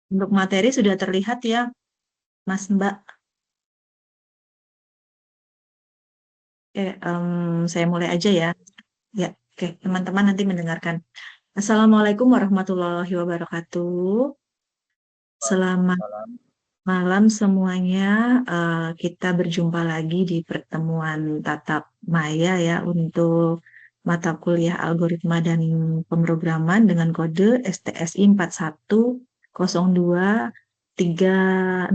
Untuk materi sudah terlihat ya, Mas Mbak. Oke, saya mulai aja ya. Ya, oke, teman-teman nanti mendengarkan. Assalamualaikum warahmatullahi wabarakatuh. Selamat Waalaikumsalam. malam semuanya. Kita berjumpa lagi di pertemuan tatap maya ya untuk mata kuliah algoritma dan pemrograman dengan kode STSI 4102300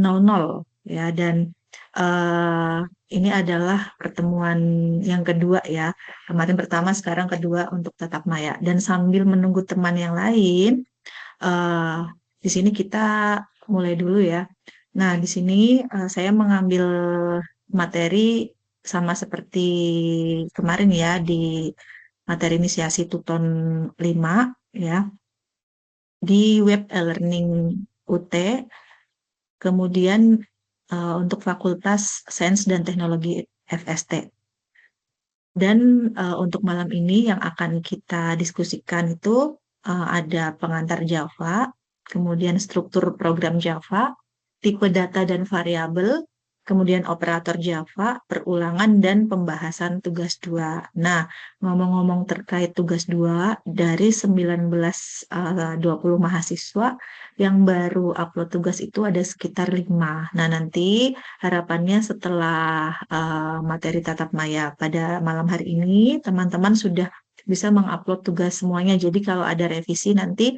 ya. Dan eh, ini adalah pertemuan yang kedua ya. Kemarin pertama, sekarang kedua untuk tatap maya. Dan sambil menunggu teman yang lain, eh, di sini kita mulai dulu ya. Nah, di sini saya mengambil materi sama seperti kemarin ya di materi inisiasi Tuton 5 ya di web e-learning UT, kemudian untuk Fakultas Sains dan Teknologi FST. Dan untuk malam ini yang akan kita diskusikan itu ada pengantar Java, kemudian struktur program Java, tipe data dan variabel, kemudian operator Java, perulangan dan pembahasan tugas 2. Nah, ngomong-ngomong terkait tugas 2 dari 20 mahasiswa yang baru upload tugas itu ada sekitar 5. Nah, nanti harapannya setelah materi tatap maya pada malam hari ini, teman-teman sudah bisa mengupload tugas semuanya. Jadi kalau ada revisi nanti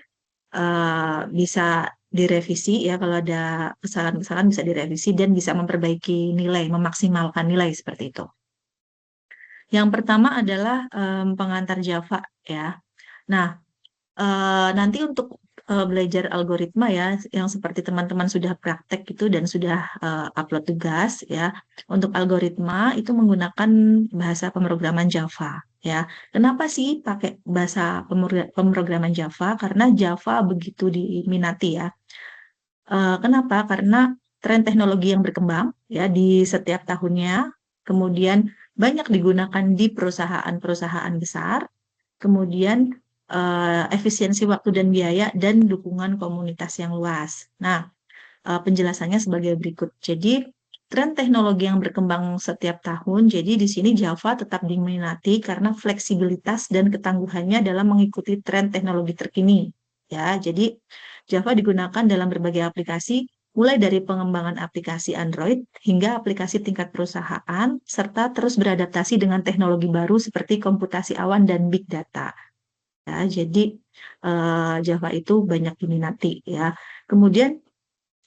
bisa direvisi ya, kalau ada kesalahan-kesalahan bisa direvisi dan bisa memperbaiki nilai, memaksimalkan nilai seperti itu. Yang pertama adalah pengantar Java ya. Nah, nanti untuk belajar algoritma ya, yang seperti teman-teman sudah praktek itu dan sudah upload tugas ya. Untuk algoritma itu menggunakan bahasa pemrograman Java ya. Kenapa sih pakai bahasa pemrograman Java? Karena Java begitu diminati ya. Kenapa? Karena tren teknologi yang berkembang ya di setiap tahunnya, kemudian banyak digunakan di perusahaan-perusahaan besar, kemudian efisiensi waktu dan biaya, dan dukungan komunitas yang luas. Nah, penjelasannya sebagai berikut. Jadi, tren teknologi yang berkembang setiap tahun, jadi di sini Java tetap diminati karena fleksibilitas dan ketangguhannya dalam mengikuti tren teknologi terkini. Ya, jadi Java digunakan dalam berbagai aplikasi, mulai dari pengembangan aplikasi Android hingga aplikasi tingkat perusahaan, serta terus beradaptasi dengan teknologi baru seperti komputasi awan dan big data. Ya, jadi Java itu banyak diminati ya. Kemudian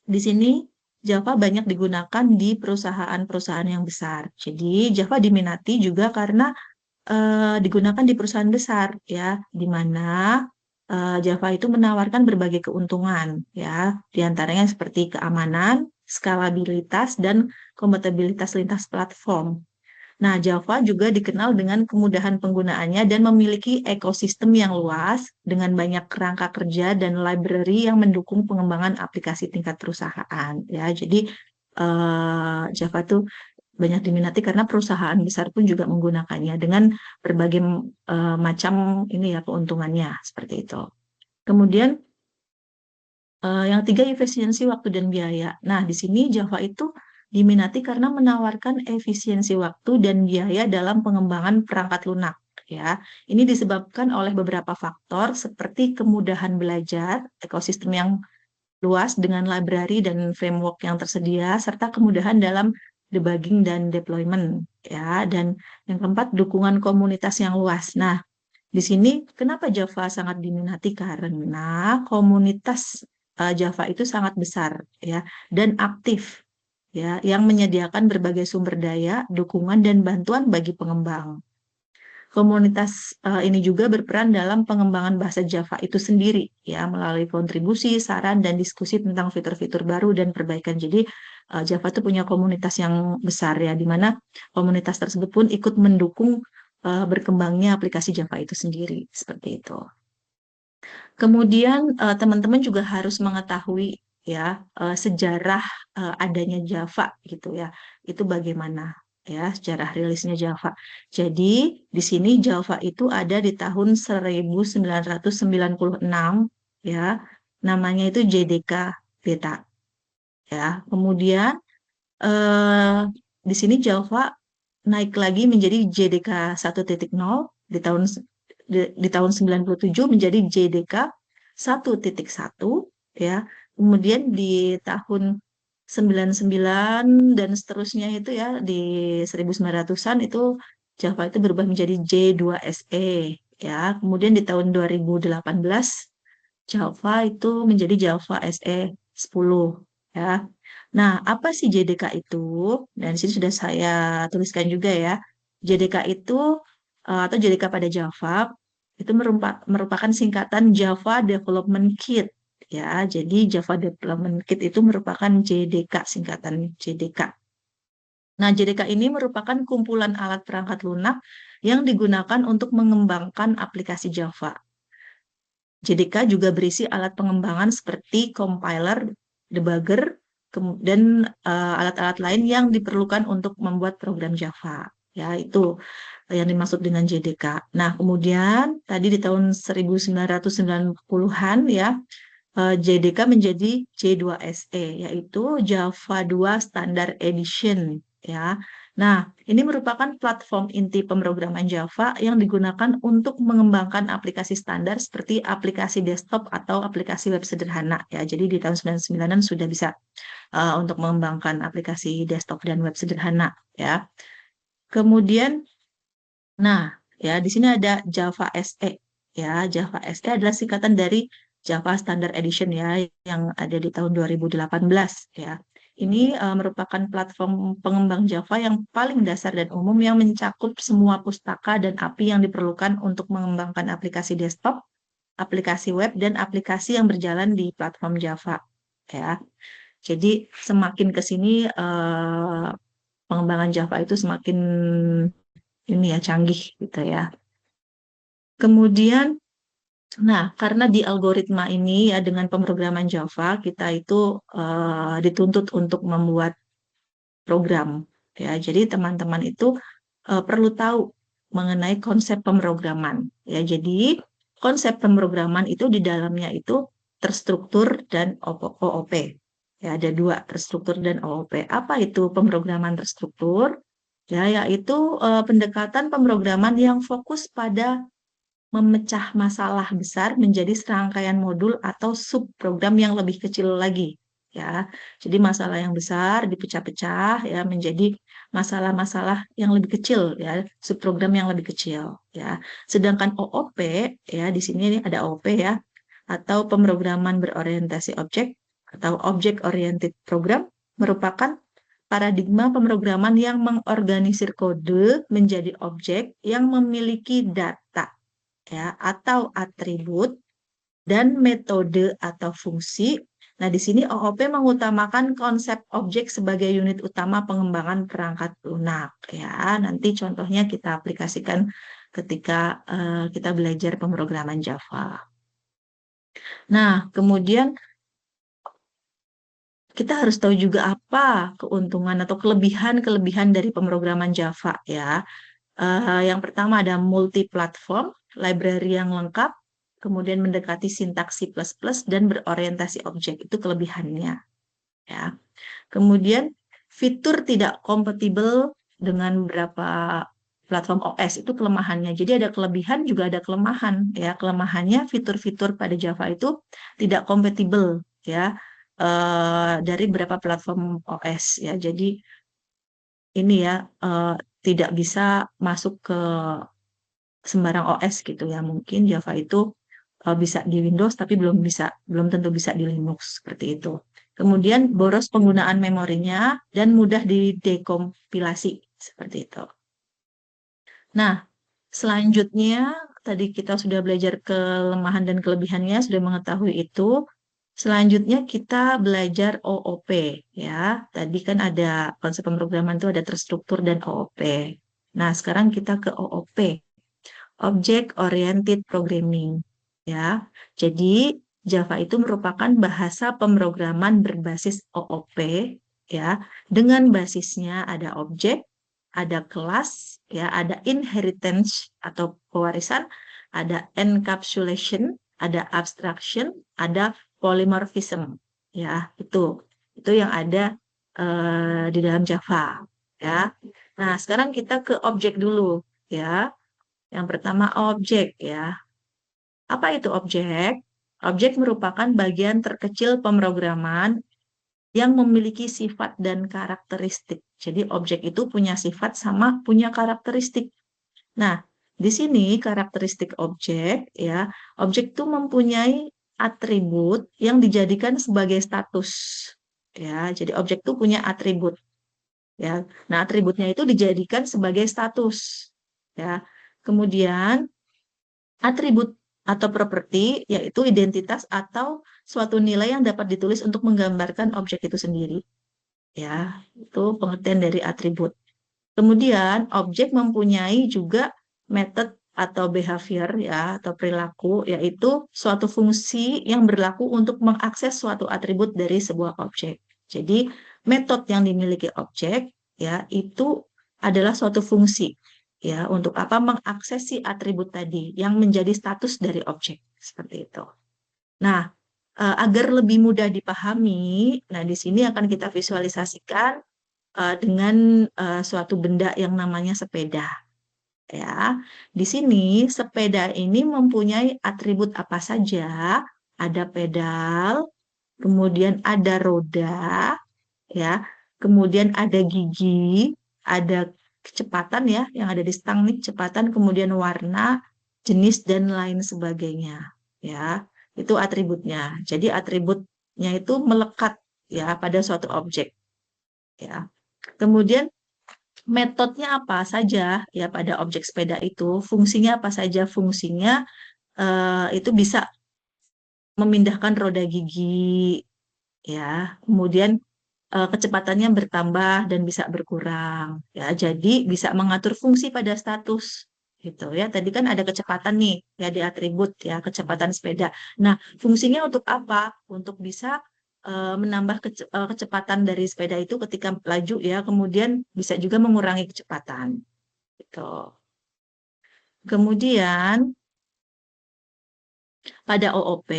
di sini Java banyak digunakan di perusahaan-perusahaan yang besar. Jadi Java diminati juga karena digunakan di perusahaan besar ya, di mana Java itu menawarkan berbagai keuntungan ya, di antaranya seperti keamanan, skalabilitas, dan kompatibilitas lintas platform. Nah, Java juga dikenal dengan kemudahan penggunaannya dan memiliki ekosistem yang luas dengan banyak kerangka kerja dan library yang mendukung pengembangan aplikasi tingkat perusahaan. Ya, jadi Java tuh banyak diminati karena perusahaan besar pun juga menggunakannya dengan berbagai macam ini ya keuntungannya seperti itu. Kemudian yang tiga, efisiensi waktu dan biaya. Nah, di sini Java itu diminati karena menawarkan efisiensi waktu dan biaya dalam pengembangan perangkat lunak. Ya, ini disebabkan oleh beberapa faktor seperti kemudahan belajar, ekosistem yang luas dengan library dan framework yang tersedia, serta kemudahan dalam debugging dan deployment. Ya, dan yang keempat, dukungan komunitas yang luas. Nah, di sini kenapa Java sangat diminati? Karena komunitas Java itu sangat besar ya dan aktif ya, yang menyediakan berbagai sumber daya, dukungan dan bantuan bagi pengembang. Komunitas ini juga berperan dalam pengembangan bahasa Java itu sendiri ya, melalui kontribusi, saran dan diskusi tentang fitur-fitur baru dan perbaikan. Jadi Java itu punya komunitas yang besar ya, di mana komunitas tersebut pun ikut mendukung berkembangnya aplikasi Java itu sendiri seperti itu. Kemudian teman-teman juga harus mengetahui ya sejarah adanya Java gitu ya. Itu bagaimana ya sejarah rilisnya Java. Jadi di sini Java itu ada di tahun 1996 ya. Namanya itu JDK beta. Ya, kemudian di sini Java naik lagi menjadi JDK 1.0 di tahun 97 menjadi JDK 1.1 ya. Kemudian di tahun 99 dan seterusnya itu ya di 1900-an itu Java itu berubah menjadi J2SE ya. Kemudian di tahun 2018 Java itu menjadi Java SE 10 ya. Nah, apa sih JDK itu? Dan di sini sudah saya tuliskan juga ya. JDK itu atau JDK pada Java itu merupakan singkatan Java Development Kit ya. Jadi Java Development Kit itu merupakan JDK, singkatan JDK. Nah, JDK ini merupakan kumpulan alat perangkat lunak yang digunakan untuk mengembangkan aplikasi Java. JDK juga berisi alat pengembangan seperti compiler, debugger, dan alat-alat lain yang diperlukan untuk membuat program Java. Ya, itu yang dimaksud dengan JDK. Nah, kemudian tadi di tahun 1990-an ya, JDK menjadi J2SE, yaitu Java 2 Standard Edition. Ya, nah ini merupakan platform inti pemrograman Java yang digunakan untuk mengembangkan aplikasi standar seperti aplikasi desktop atau aplikasi web sederhana. Ya, jadi di tahun 99-an sudah bisa untuk mengembangkan aplikasi desktop dan web sederhana. Ya, kemudian, nah ya di sini ada Java SE. Ya, Java SE adalah singkatan dari Java Standard Edition ya yang ada di tahun 2018 ya. Ini merupakan platform pengembang Java yang paling dasar dan umum yang mencakup semua pustaka dan API yang diperlukan untuk mengembangkan aplikasi desktop, aplikasi web, dan aplikasi yang berjalan di platform Java ya. Jadi semakin ke sini pengembangan Java itu semakin ini ya canggih gitu ya. Kemudian, nah, karena di algoritma ini ya dengan pemrograman Java kita itu dituntut untuk membuat program ya. Jadi teman-teman itu perlu tahu mengenai konsep pemrograman ya. Jadi konsep pemrograman itu di dalamnya itu terstruktur dan OOP. Ya, ada dua, terstruktur dan OOP. Apa itu pemrograman terstruktur? Ya, yaitu pendekatan pemrograman yang fokus pada memecah masalah besar menjadi serangkaian modul atau subprogram yang lebih kecil lagi ya. Jadi masalah yang besar dipecah-pecah ya menjadi masalah-masalah yang lebih kecil ya, subprogram yang lebih kecil ya. Sedangkan OOP ya di sini ini ada OOP ya atau pemrograman berorientasi objek atau object oriented program merupakan paradigma pemrograman yang mengorganisir kode menjadi objek yang memiliki data ya atau atribut dan metode atau fungsi. Nah, di sini OOP mengutamakan konsep objek sebagai unit utama pengembangan perangkat lunak ya. Nanti contohnya kita aplikasikan ketika kita belajar pemrograman Java. Nah, kemudian kita harus tahu juga apa keuntungan atau kelebihan-kelebihan dari pemrograman Java ya. Yang pertama ada multi-platform, library yang lengkap, kemudian mendekati sintaks C++ dan berorientasi objek. Itu kelebihannya. Ya. Kemudian fitur tidak kompatibel dengan beberapa platform OS, itu kelemahannya. Jadi ada kelebihan juga ada kelemahan. Ya. Kelemahannya fitur-fitur pada Java itu tidak kompatibel ya dari beberapa platform OS. Ya. Jadi ini ya tidak bisa masuk ke sembarang OS gitu ya. Mungkin Java itu bisa di Windows tapi belum tentu bisa di Linux seperti itu. Kemudian boros penggunaan memorinya dan mudah didekompilasi seperti itu. Nah, selanjutnya tadi kita sudah belajar kelemahan dan kelebihannya, sudah mengetahui itu. Selanjutnya kita belajar OOP ya. Tadi kan ada konsep pemrograman itu ada terstruktur dan OOP. Nah, sekarang kita ke OOP. Object Oriented Programming ya. Jadi Java itu merupakan bahasa pemrograman berbasis OOP ya. Dengan basisnya ada objek, ada kelas ya, ada inheritance atau pewarisan, ada encapsulation, ada abstraction, ada polymorphism ya. Itu yang ada di dalam Java, ya. Nah, sekarang kita ke objek dulu, ya. Yang pertama objek, ya. Apa itu objek? Objek merupakan bagian terkecil pemrograman yang memiliki sifat dan karakteristik. Jadi objek itu punya sifat sama punya karakteristik. Nah, di sini karakteristik objek, ya, objek itu mempunyai atribut yang dijadikan sebagai status, ya. Jadi objek itu punya atribut, ya. Nah, atributnya itu dijadikan sebagai status, ya. Kemudian atribut atau properti yaitu identitas atau suatu nilai yang dapat ditulis untuk menggambarkan objek itu sendiri, ya. Itu pengertian dari atribut. Kemudian objek mempunyai juga method atau behavior, ya, atau perilaku, yaitu suatu fungsi yang berlaku untuk mengakses suatu atribut dari sebuah objek. Jadi metode yang dimiliki objek, ya, itu adalah suatu fungsi, ya, untuk apa mengakses si atribut tadi yang menjadi status dari objek seperti itu. Nah, agar lebih mudah dipahami, nah di sini akan kita visualisasikan dengan suatu benda yang namanya sepeda, ya. Di sini sepeda ini mempunyai atribut apa saja? Ada pedal, kemudian ada roda, ya. Kemudian ada gigi, ada kecepatan, ya, yang ada di stang nih, kecepatan, kemudian warna, jenis dan lain sebagainya, ya. Itu atributnya. Jadi atributnya itu melekat, ya, pada suatu objek, ya. Kemudian metodenya apa saja, ya, pada objek sepeda itu, fungsinya apa saja? Fungsinya itu bisa memindahkan roda gigi, ya. Kemudian kecepatannya bertambah dan bisa berkurang, ya. Jadi bisa mengatur fungsi pada status gitu, ya. Tadi kan ada kecepatan nih, ya, di atribut, ya, kecepatan sepeda. Nah, fungsinya untuk apa? Untuk bisa menambah kecepatan dari sepeda itu ketika laju, ya. Kemudian bisa juga mengurangi kecepatan gitu. Kemudian pada OOP,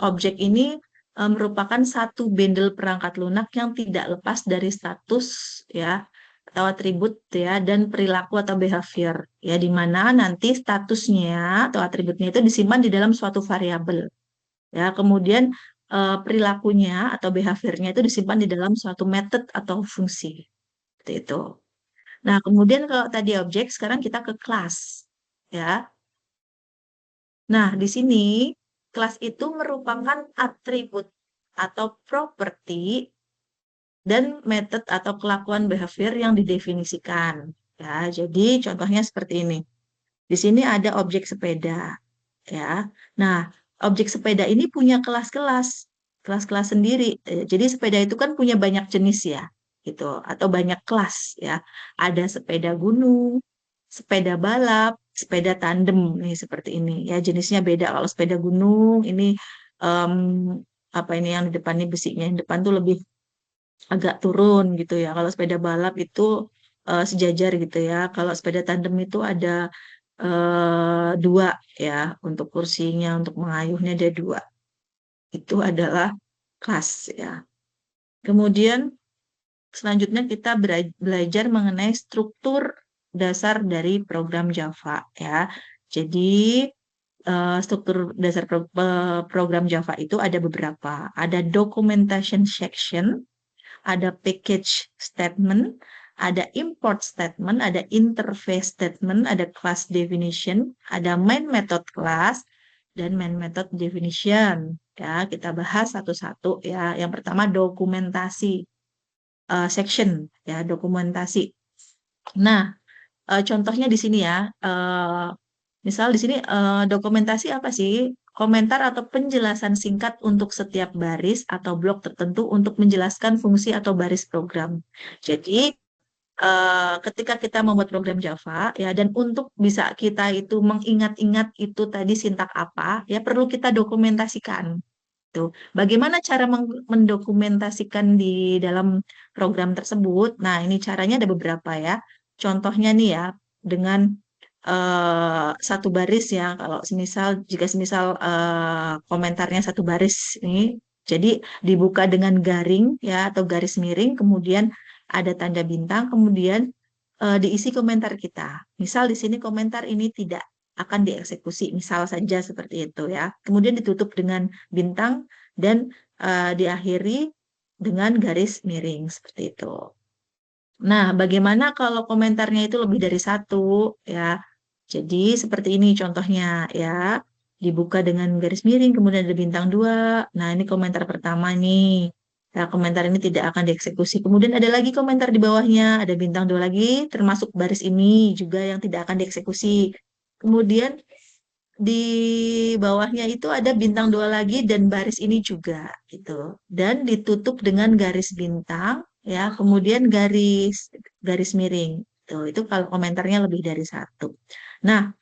objek ini merupakan satu bundle perangkat lunak yang tidak lepas dari status, ya, atau atribut, ya, dan perilaku atau behavior, ya, di mana nanti statusnya atau atributnya itu disimpan di dalam suatu variabel, ya. Kemudian perilakunya atau behaviornya itu disimpan di dalam suatu method atau fungsi, seperti itu. Nah, kemudian kalau tadi objek, sekarang kita ke kelas, ya. Nah, di sini kelas itu merupakan atribut atau properti dan metode atau kelakuan behavior yang didefinisikan. Ya, jadi contohnya seperti ini. Di sini ada objek sepeda, ya. Nah, objek sepeda ini punya kelas-kelas sendiri. Jadi sepeda itu kan punya banyak jenis, ya, gitu, atau banyak kelas, ya. Ada sepeda gunung, sepeda balap, sepeda tandem nih seperti ini. Ya, jenisnya beda. Kalau sepeda gunung ini em, apa ini yang di depannya besinya yang depan tuh lebih agak turun gitu, ya. Kalau sepeda balap itu sejajar gitu, ya. Kalau sepeda tandem itu ada dua, ya, untuk kursinya, untuk mengayuhnya ada dua. Itu adalah kelas, ya. Kemudian selanjutnya kita belajar mengenai struktur dasar dari program Java, ya. Jadi struktur dasar program Java itu ada beberapa. Ada documentation section, ada package statement, ada import statement, ada interface statement, ada class definition, ada main method class, dan main method definition. Ya, kita bahas satu-satu, ya. Yang pertama dokumentasi section, ya, dokumentasi. Nah, contohnya di sini, ya. Misal di sini dokumentasi apa sih? Komentar atau penjelasan singkat untuk setiap baris atau blok tertentu untuk menjelaskan fungsi atau baris program. Jadi ketika kita membuat program Java, ya, dan untuk bisa kita itu mengingat-ingat itu tadi sintak apa, ya, perlu kita dokumentasikan. Tuh. Bagaimana cara mendokumentasikan di dalam program tersebut? Nah, ini caranya ada beberapa, ya. Contohnya nih, ya, dengan satu baris, ya. Kalau semisal jika semisal komentarnya satu baris ini, Jadi dibuka dengan garing ya atau garis miring, kemudian ada tanda bintang, kemudian diisi komentar kita. Misal di sini komentar ini tidak akan dieksekusi, misal saja seperti itu ya. Kemudian ditutup dengan bintang dan diakhiri dengan garis miring seperti itu. Nah, bagaimana kalau komentarnya itu lebih dari satu ya? Jadi seperti ini contohnya ya. Dibuka dengan garis miring, kemudian ada bintang dua. Nah, ini komentar pertama nih. Nah, komentar ini tidak akan dieksekusi. Kemudian ada lagi komentar di bawahnya, ada bintang dua lagi, termasuk baris ini juga yang tidak akan dieksekusi. Kemudian di bawahnya itu ada bintang dua lagi dan baris ini juga gitu. Dan ditutup dengan garis bintang ya, kemudian garis garis miring. Tuh, itu kalau komentarnya lebih dari satu. Nah,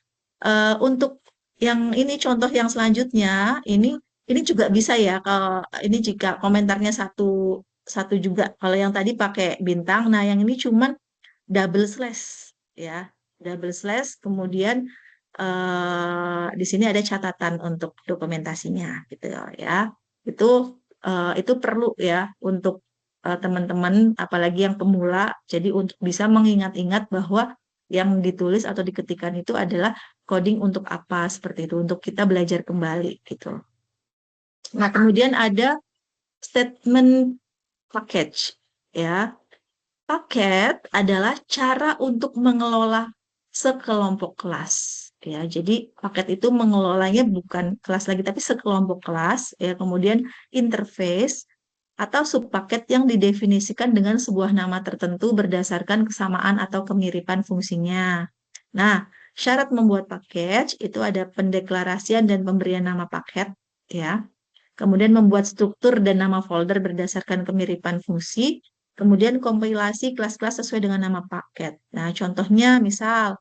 untuk yang ini contoh yang selanjutnya ini juga bisa ya kalau ini jika komentarnya satu satu juga. Kalau yang tadi pakai bintang, nah yang ini cuman double slash ya, double slash kemudian di sini ada catatan untuk dokumentasinya gitu ya. Itu itu perlu ya untuk teman-teman apalagi yang pemula. Jadi untuk bisa mengingat-ingat bahwa yang ditulis atau diketikkan itu adalah coding untuk apa seperti itu untuk kita belajar kembali gitu. Nah, kemudian ada statement package ya. Paket adalah cara untuk mengelola sekelompok kelas. Ya, jadi paket itu mengelolanya bukan kelas lagi, tapi sekelompok kelas. Ya, kemudian interface atau subpaket yang didefinisikan dengan sebuah nama tertentu berdasarkan kesamaan atau kemiripan fungsinya. Nah, syarat membuat package itu ada pendeklarasian dan pemberian nama paket, ya. Kemudian membuat struktur dan nama folder berdasarkan kemiripan fungsi, kemudian kompilasi kelas-kelas sesuai dengan nama paket. Nah, contohnya misal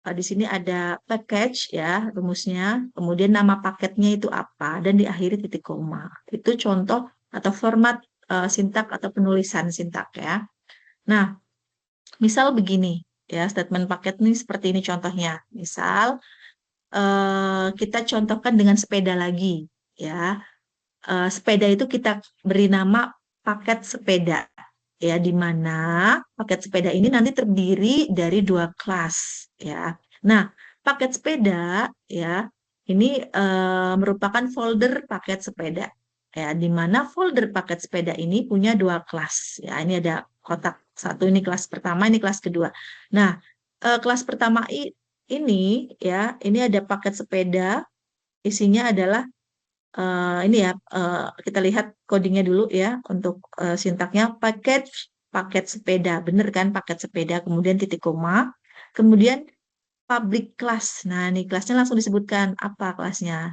di sini ada package ya rumusnya, kemudian nama paketnya itu apa dan diakhiri titik koma. Itu contoh atau format sintak atau penulisan sintak ya. Nah, misal begini ya statement paket ini seperti ini contohnya. Misal kita contohkan dengan sepeda lagi ya. Sepeda itu kita beri nama paket sepeda ya, di mana paket sepeda ini nanti terdiri dari dua kelas ya. Nah, paket sepeda ya ini merupakan folder paket sepeda ya, di mana folder paket sepeda ini punya dua kelas ya. Ini ada kotak satu, ini kelas pertama, ini kelas kedua. Nah, kelas pertama ini ya, ini ada paket sepeda, isinya adalah ini ya kita lihat codingnya dulu ya untuk sintaknya paket sepeda, bener kan paket sepeda, kemudian titik koma, kemudian public class. Nah, ini kelasnya langsung disebutkan apa kelasnya,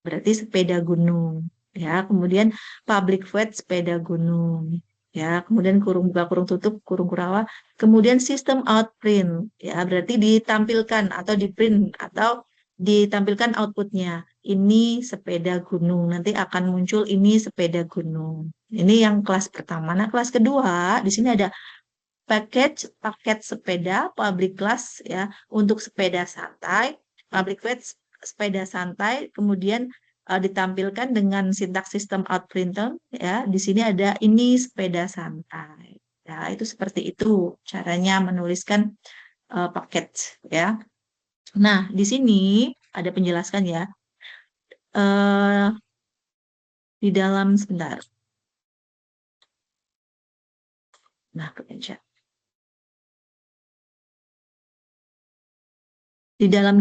berarti sepeda gunung ya, kemudian public void sepeda gunung ya, kemudian kurung buka kurung tutup kurung kurawa, kemudian sistem outprint ya, berarti ditampilkan atau di print atau ditampilkan outputnya ini sepeda gunung, nanti akan muncul ini sepeda gunung. Ini yang kelas pertama. Nah, kelas kedua di sini ada paket sepeda public class ya untuk sepeda santai, public class sepeda santai, kemudian ditampilkan dengan sintaks sistem out printer ya. Di sini ada ini sepeda santai. Ya, itu seperti itu caranya menuliskan paket ya. Nah, di sini ada penjelasan ya. eh di dalam sebentar. Nah, kepencet. Di dalam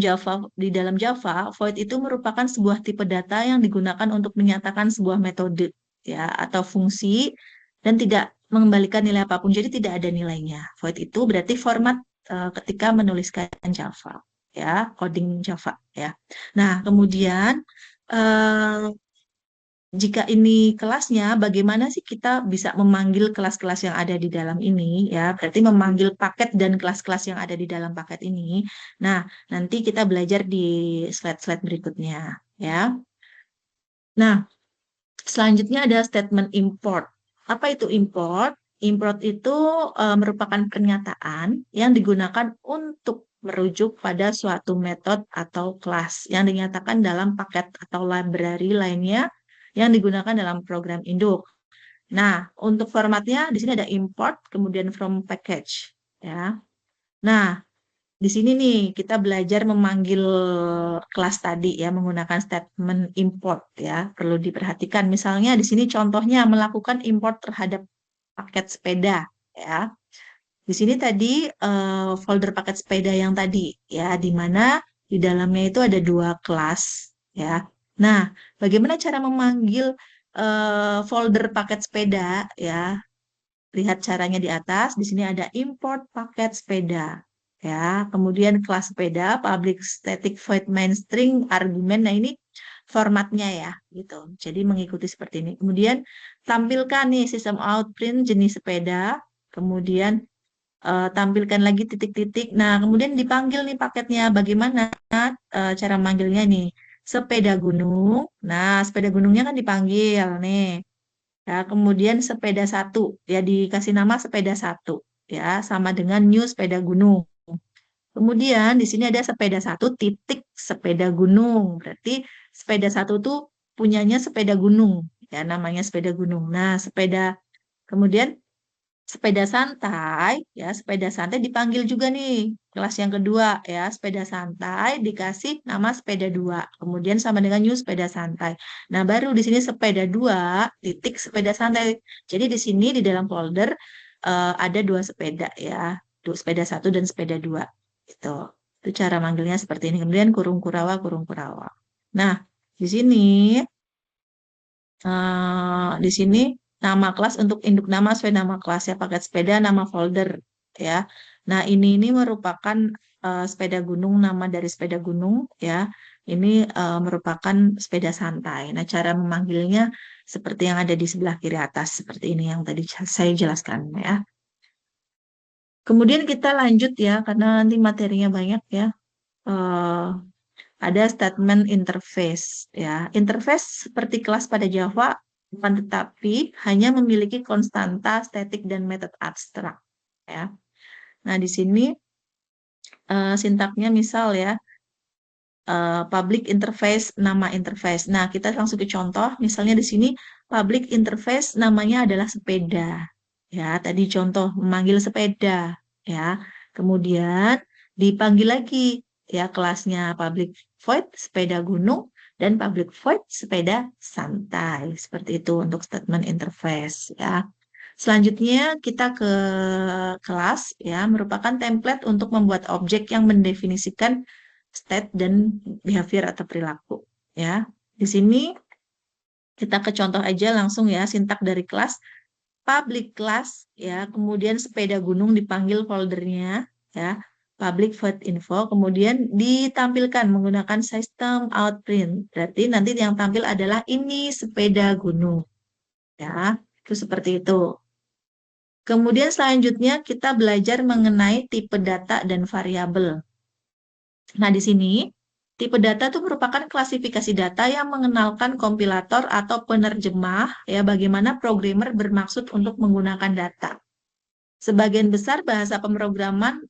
Java, void itu merupakan sebuah tipe data yang digunakan untuk menyatakan sebuah metode ya atau fungsi dan tidak mengembalikan nilai apapun. Jadi tidak ada nilainya. Void itu berarti format ketika menuliskan Java ya, coding Java ya. Nah, kemudian eh, jika ini kelasnya, bagaimana sih kita bisa memanggil kelas-kelas yang ada di dalam ini ya? Berarti memanggil paket dan kelas-kelas yang ada di dalam paket ini. Nah, nanti kita belajar di slide-slide berikutnya ya. Nah, selanjutnya ada statement import. Apa itu import? Import itu merupakan pernyataan yang digunakan untuk merujuk pada suatu metode atau kelas yang dinyatakan dalam paket atau library lainnya yang digunakan dalam program induk. Nah, untuk formatnya di sini ada import, kemudian from package, ya. Nah, di sini nih kita belajar memanggil kelas tadi ya menggunakan statement import ya. Perlu diperhatikan. Misalnya di sini contohnya melakukan import terhadap paket sepeda ya. Di sini tadi folder paket sepeda yang tadi ya, di mana di dalamnya itu ada dua kelas ya. Nah, bagaimana cara memanggil folder paket sepeda ya? Lihat caranya di atas. Di sini ada import paket sepeda. Ya, kemudian kelas sepeda, public static void main string argument. Nah, ini formatnya ya, gitu. Jadi mengikuti seperti ini. Kemudian tampilkan nih sistem out print jenis sepeda. Kemudian tampilkan lagi titik-titik. Nah, kemudian dipanggil nih paketnya. Bagaimana cara manggilnya nih? Sepeda gunung. Nah, sepeda gunungnya kan dipanggil nih. Ya, kemudian sepeda satu, ya dikasih nama sepeda satu, ya sama dengan new sepeda gunung. Kemudian di sini ada sepeda satu titik sepeda gunung, berarti sepeda satu tuh punyanya sepeda gunung, ya namanya sepeda gunung. Nah, kemudian sepeda santai, ya sepeda santai dipanggil juga nih kelas yang kedua ya sepeda santai dikasih nama sepeda dua, kemudian sama dengan new sepeda santai. Nah baru di sini sepeda dua titik sepeda santai. Jadi di sini di dalam folder ada dua sepeda ya, dua sepeda satu dan sepeda dua. Itu itu cara manggilnya seperti ini. Kemudian kurung kurawa kurung kurawa. Nah di sini di sini nama kelas untuk induk nama sesuai nama kelas ya paket sepeda nama folder ya. Nah ini merupakan sepeda gunung nama dari sepeda gunung ya. Ini merupakan sepeda santai. Nah cara memanggilnya seperti yang ada di sebelah kiri atas seperti ini yang tadi saya jelaskan ya. Kemudian kita lanjut ya karena nanti materinya banyak ya. Eh, ada statement interface ya. Interface seperti kelas pada Java, akan tetapi hanya memiliki konstanta, statik dan metode abstrak ya. Nah, di sini sintaknya misal ya public interface nama interface. Nah, kita langsung ke contoh. Misalnya di sini public interface namanya adalah sepeda. Ya, tadi contoh memanggil sepeda ya. Kemudian dipanggil lagi ya kelasnya public void sepeda gunung dan public void sepeda santai. Seperti itu untuk statement interface ya. Selanjutnya kita ke kelas ya, merupakan template untuk membuat objek yang mendefinisikan state dan behavior atau perilaku ya. Di sini kita ke contoh aja langsung ya, sintak dari kelas public class ya, kemudian sepeda gunung dipanggil foldernya ya, public void info, kemudian ditampilkan menggunakan sistem outprint. Berarti nanti yang tampil adalah ini sepeda gunung ya. Itu seperti itu. Kemudian selanjutnya kita belajar mengenai tipe data dan variabel. Nah, di sini tipe data itu merupakan klasifikasi data yang mengenalkan kompilator atau penerjemah ya bagaimana programmer bermaksud untuk menggunakan data. Sebagian besar bahasa pemrograman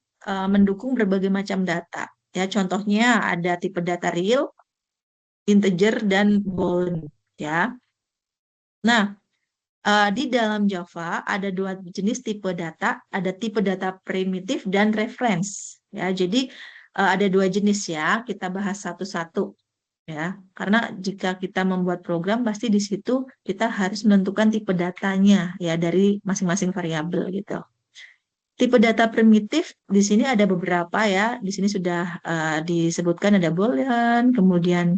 mendukung berbagai macam data. Ya, contohnya ada tipe data real, integer dan bound ya. Nah, di dalam Java ada dua jenis tipe data, ada tipe data primitif dan reference. Ya, jadi ada dua jenis ya, kita bahas satu-satu ya. Karena jika kita membuat program, pasti di situ kita harus menentukan tipe datanya ya dari masing-masing variabel gitu. Tipe data primitif di sini ada beberapa ya. Di sini sudah disebutkan ada boolean, kemudian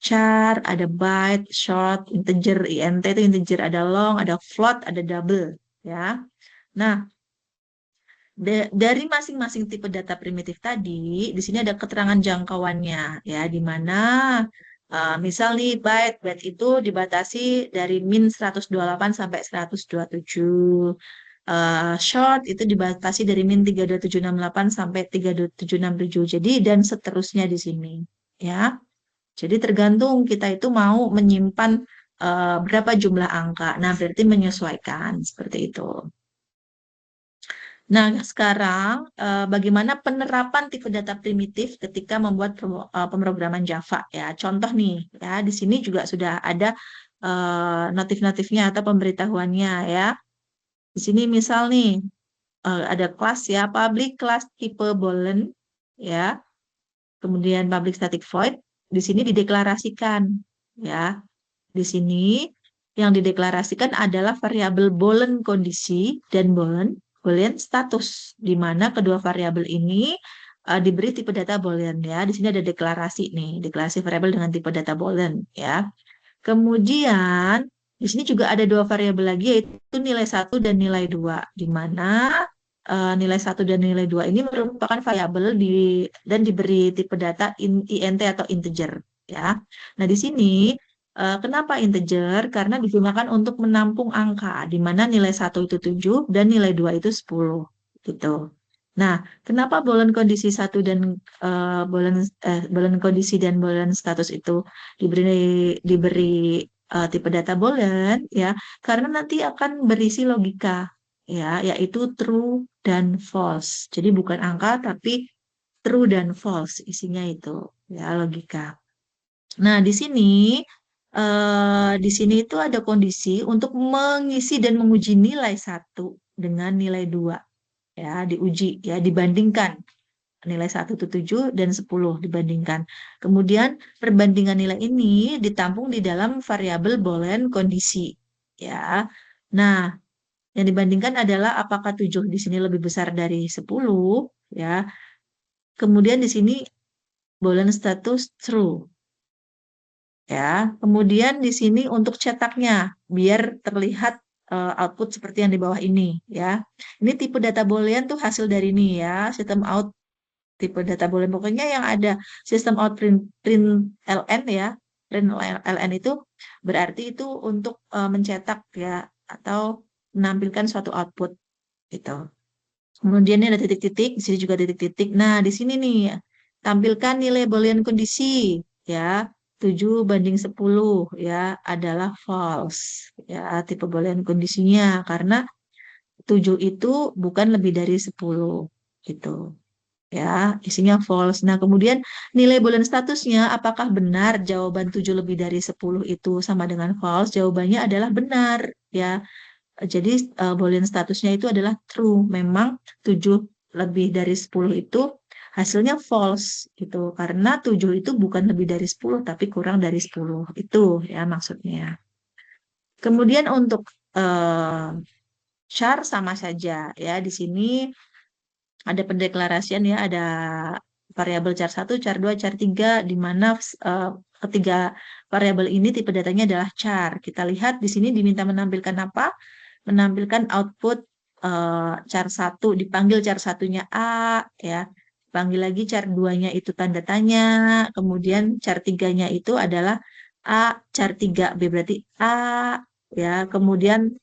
char, ada byte, short, integer, int itu integer, ada long, ada float, ada double, ya. Nah, dari masing-masing tipe data primitif tadi, di sini ada keterangan jangkauannya, ya, di mana misal nih byte itu dibatasi dari min 128 sampai 127. Short itu dibatasi dari min 32768 sampai 32767. Jadi dan seterusnya di sini, ya. Jadi tergantung kita itu mau menyimpan berapa jumlah angka. Nah, berarti menyesuaikan seperti itu. Nah, sekarang bagaimana penerapan tipe data primitif ketika membuat pemrograman Java ya. Contoh nih, ya di sini juga sudah ada notif-notifnya atau pemberitahuannya ya. Di sini misal nih ada kelas ya, public class tipe boolean ya. Kemudian public static void di sini dideklarasikan ya. Di sini yang dideklarasikan adalah variabel boolean kondisi dan boolean status, di mana kedua variabel ini diberi tipe data boolean ya. Di sini ada deklarasi nih, deklarasi variabel dengan tipe data boolean ya. Kemudian di sini juga ada dua variabel lagi yaitu nilai 1 dan nilai 2, di mana nilai 1 dan nilai 2 ini merupakan variabel dan diberi tipe data int atau integer ya. Nah, di sini kenapa integer? Karena digunakan untuk menampung angka, di mana nilai 1 itu 7 dan nilai 2 itu 10 gitu. Nah, kenapa boolean kondisi 1 dan boolean kondisi dan boolean status itu diberi diberi tipe data boolean ya? Karena nanti akan berisi logika ya, yaitu true dan false. Jadi bukan angka tapi true dan false isinya itu ya, logika. Nah, di sini itu ada kondisi untuk mengisi dan menguji nilai 1 dengan nilai 2 ya, diuji ya, dibandingkan nilai 1 itu 7 dan 10 dibandingkan. Kemudian perbandingan nilai ini ditampung di dalam variabel boolean kondisi ya. Nah, yang dibandingkan adalah apakah 7 di sini lebih besar dari 10 ya. Kemudian di sini boolean status true ya. Kemudian di sini untuk cetaknya biar terlihat output seperti yang di bawah ini ya. Ini tipe data boolean tuh hasil dari ini ya, sistem out tipe data boolean. Pokoknya yang ada sistem out print ln ya. Print ln itu berarti itu untuk mencetak ya atau menampilkan suatu output gitu. Kemudian ini ada titik-titik, di sini juga titik-titik. Nah, di sini nih tampilkan nilai boolean kondisi ya. 7 banding 10 ya adalah false ya, tipe boolean kondisinya karena 7 itu bukan lebih dari 10 gitu ya, isinya false. Nah, kemudian nilai boolean statusnya apakah benar jawaban 7 lebih dari 10 itu sama dengan false? Jawabannya adalah benar ya. Jadi boolean statusnya itu adalah true. Memang 7 lebih dari 10 itu hasilnya false gitu. Karena 7 itu bukan lebih dari 10 tapi kurang dari 10. Itu ya maksudnya. Kemudian untuk char sama saja ya. Di sini ada pendeklarasian ya, ada variabel char 1, char 2, char 3, di mana ketiga variabel ini tipe datanya adalah char. Kita lihat di sini diminta menampilkan apa? Menampilkan output char 1, dipanggil char 1-nya A, ya. Dipanggil lagi char 2-nya itu tanda tanya, kemudian char 3-nya itu adalah A, char 3B berarti A, ya. Kemudian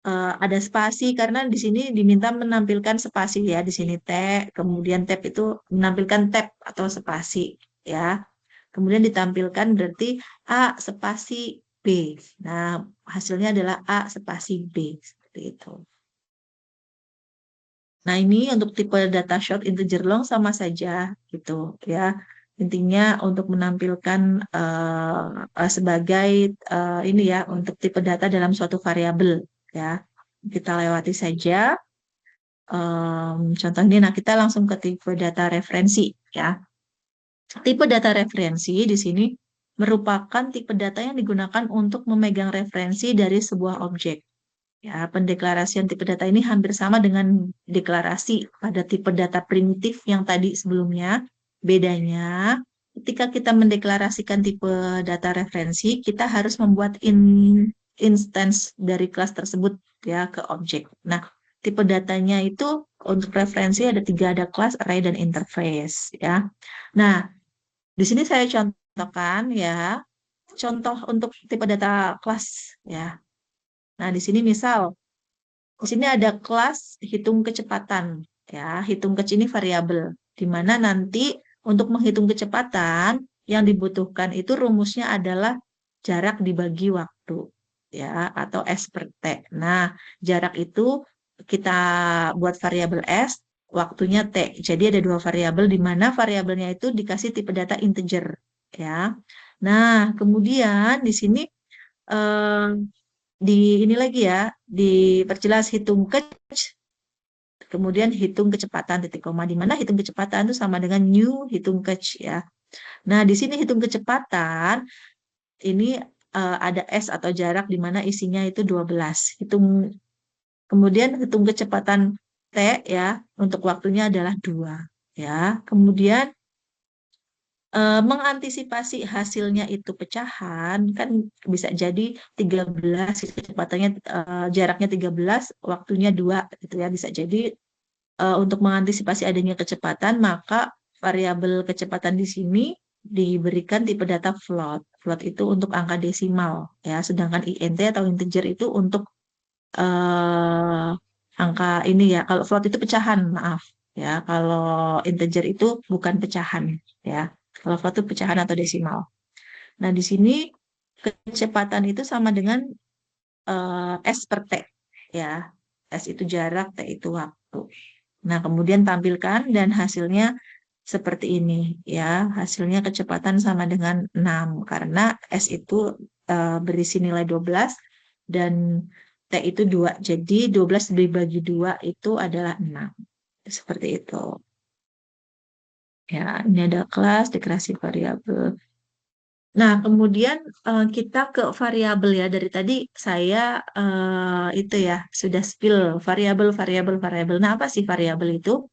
ada spasi karena di sini diminta menampilkan spasi ya, di sini T, kemudian tab itu menampilkan tab atau spasi ya. Kemudian ditampilkan berarti A spasi B. Nah, hasilnya adalah A spasi B seperti itu. Nah, ini untuk tipe data short integer long sama saja gitu ya. Intinya untuk menampilkan sebagai ini ya untuk tipe data dalam suatu variabel ya. Kita lewati saja contoh ini. Nah, kita langsung ke tipe data referensi ya. Tipe data referensi di sini merupakan tipe data yang digunakan untuk memegang referensi dari sebuah objek. Ya, pendeklarasian tipe data ini hampir sama dengan deklarasi pada tipe data primitif yang tadi sebelumnya. Bedanya, ketika kita mendeklarasikan tipe data referensi, kita harus membuat instance dari kelas tersebut ya ke objek. Nah, tipe datanya itu untuk referensi ada 3, ada kelas, array, dan interface ya. Nah, di sini saya contohkan ya, contoh untuk tipe data kelas ya. Nah, di sini misal, di sini ada kelas hitung kecepatan ya, hitung kec ini variabel, di mana nanti untuk menghitung kecepatan yang dibutuhkan itu rumusnya adalah jarak dibagi waktu ya, atau S per T. Nah, jarak itu kita buat variabel S, waktunya T. Jadi ada 2 variabel di mana variabelnya itu dikasih tipe data integer ya. Nah, kemudian di sini eh, di ini lagi ya, diperjelas hitung kemudian hitung kecepatan titik koma, di mana hitung kecepatan itu sama dengan new hitung ya. Nah, di sini hitung kecepatan ini ada S atau jarak di mana isinya itu 12. Kemudian hitung kecepatan T ya, untuk waktunya adalah 2 ya. Kemudian mengantisipasi hasilnya itu pecahan kan bisa jadi 13 kecepatannya jaraknya 13 waktunya 2 gitu ya, bisa jadi untuk mengantisipasi adanya kecepatan, maka variabel kecepatan di sini diberikan tipe data float. Float itu untuk angka desimal, ya. Sedangkan int atau integer itu untuk eh, angka ini ya. Kalau float itu pecahan, maaf. Ya, kalau integer itu bukan pecahan, ya. Kalau float itu pecahan atau desimal. Nah, di sini kecepatan itu sama dengan S per T, ya. S itu jarak, T itu waktu. Nah, kemudian tampilkan dan hasilnya seperti ini ya. Hasilnya kecepatan sama dengan 6 karena S itu berisi nilai 12 dan T itu 2. Jadi 12 dibagi 2 itu adalah 6. Seperti itu. Ya, ini ada kelas deklarasi variabel. Nah, kemudian kita ke variabel ya. Dari tadi saya itu ya sudah spill variabel, variabel, variabel. Nah, apa sih variabel itu?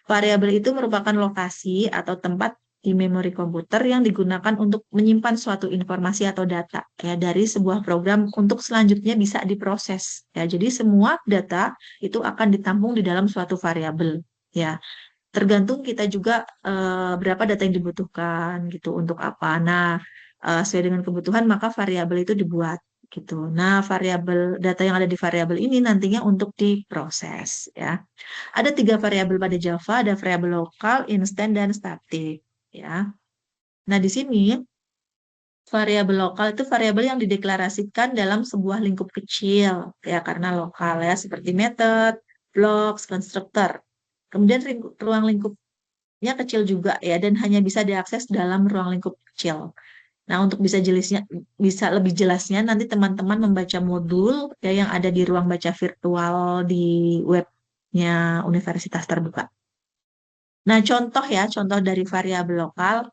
Variabel itu merupakan lokasi atau tempat di memori komputer yang digunakan untuk menyimpan suatu informasi atau data ya dari sebuah program untuk selanjutnya bisa diproses. Ya, jadi semua data itu akan ditampung di dalam suatu variabel. Ya, tergantung kita juga berapa data yang dibutuhkan gitu untuk apa. Nah, sesuai dengan kebutuhan maka variabel itu dibuat gitu. Nah, variabel data yang ada di variabel ini nantinya untuk diproses ya. Ada 3 variabel pada Java, ada variabel lokal, instan, dan statik ya. Nah, di sini variabel lokal itu variabel yang dideklarasikan dalam sebuah lingkup kecil ya karena lokal ya seperti method, blocks, constructor. Kemudian ruang lingkupnya kecil juga ya dan hanya bisa diakses dalam ruang lingkup kecil. Nah, untuk bisa lebih jelasnya nanti teman-teman membaca modul ya yang ada di ruang baca virtual di webnya Universitas Terbuka. Nah, contoh dari variabel lokal.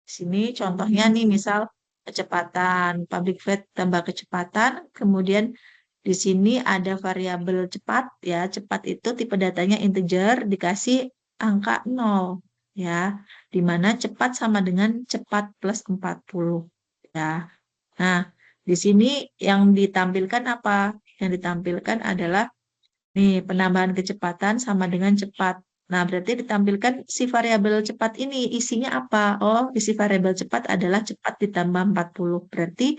Sini contohnya nih, misal kecepatan, public void tambah kecepatan, kemudian di sini ada variabel cepat, ya. Cepat itu tipe datanya integer dikasih angka 0, ya. Di mana cepat sama dengan cepat plus 40, ya. Nah, di sini yang ditampilkan apa? Yang ditampilkan adalah nih, penambahan kecepatan sama dengan cepat. Nah, berarti ditampilkan si variabel cepat ini isinya apa? Oh, isi variabel cepat adalah cepat ditambah 40. Berarti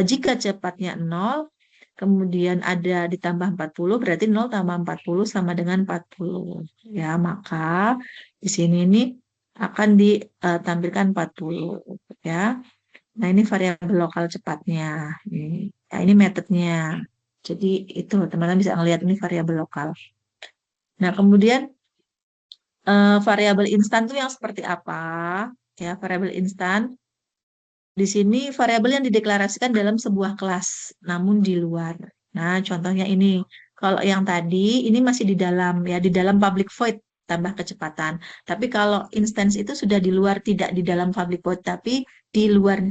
jika cepatnya 0, kemudian ada ditambah 40, berarti 0 tambah 40 sama dengan 40. Ya, maka di sini ini akan ditampilkan 40. Ya. Nah, ini variabel lokal cepatnya. Ini metodenya. Jadi itu teman-teman bisa melihat ini variabel lokal. Nah, kemudian variabel instan itu yang seperti apa? Ya, variabel instan. Di sini variabel yang dideklarasikan dalam sebuah kelas, namun di luar. Nah, contohnya ini. Kalau yang tadi, ini masih di dalam, ya, di dalam public void tambah kecepatan. Tapi kalau instance itu sudah di luar, tidak di dalam public void, tapi di luar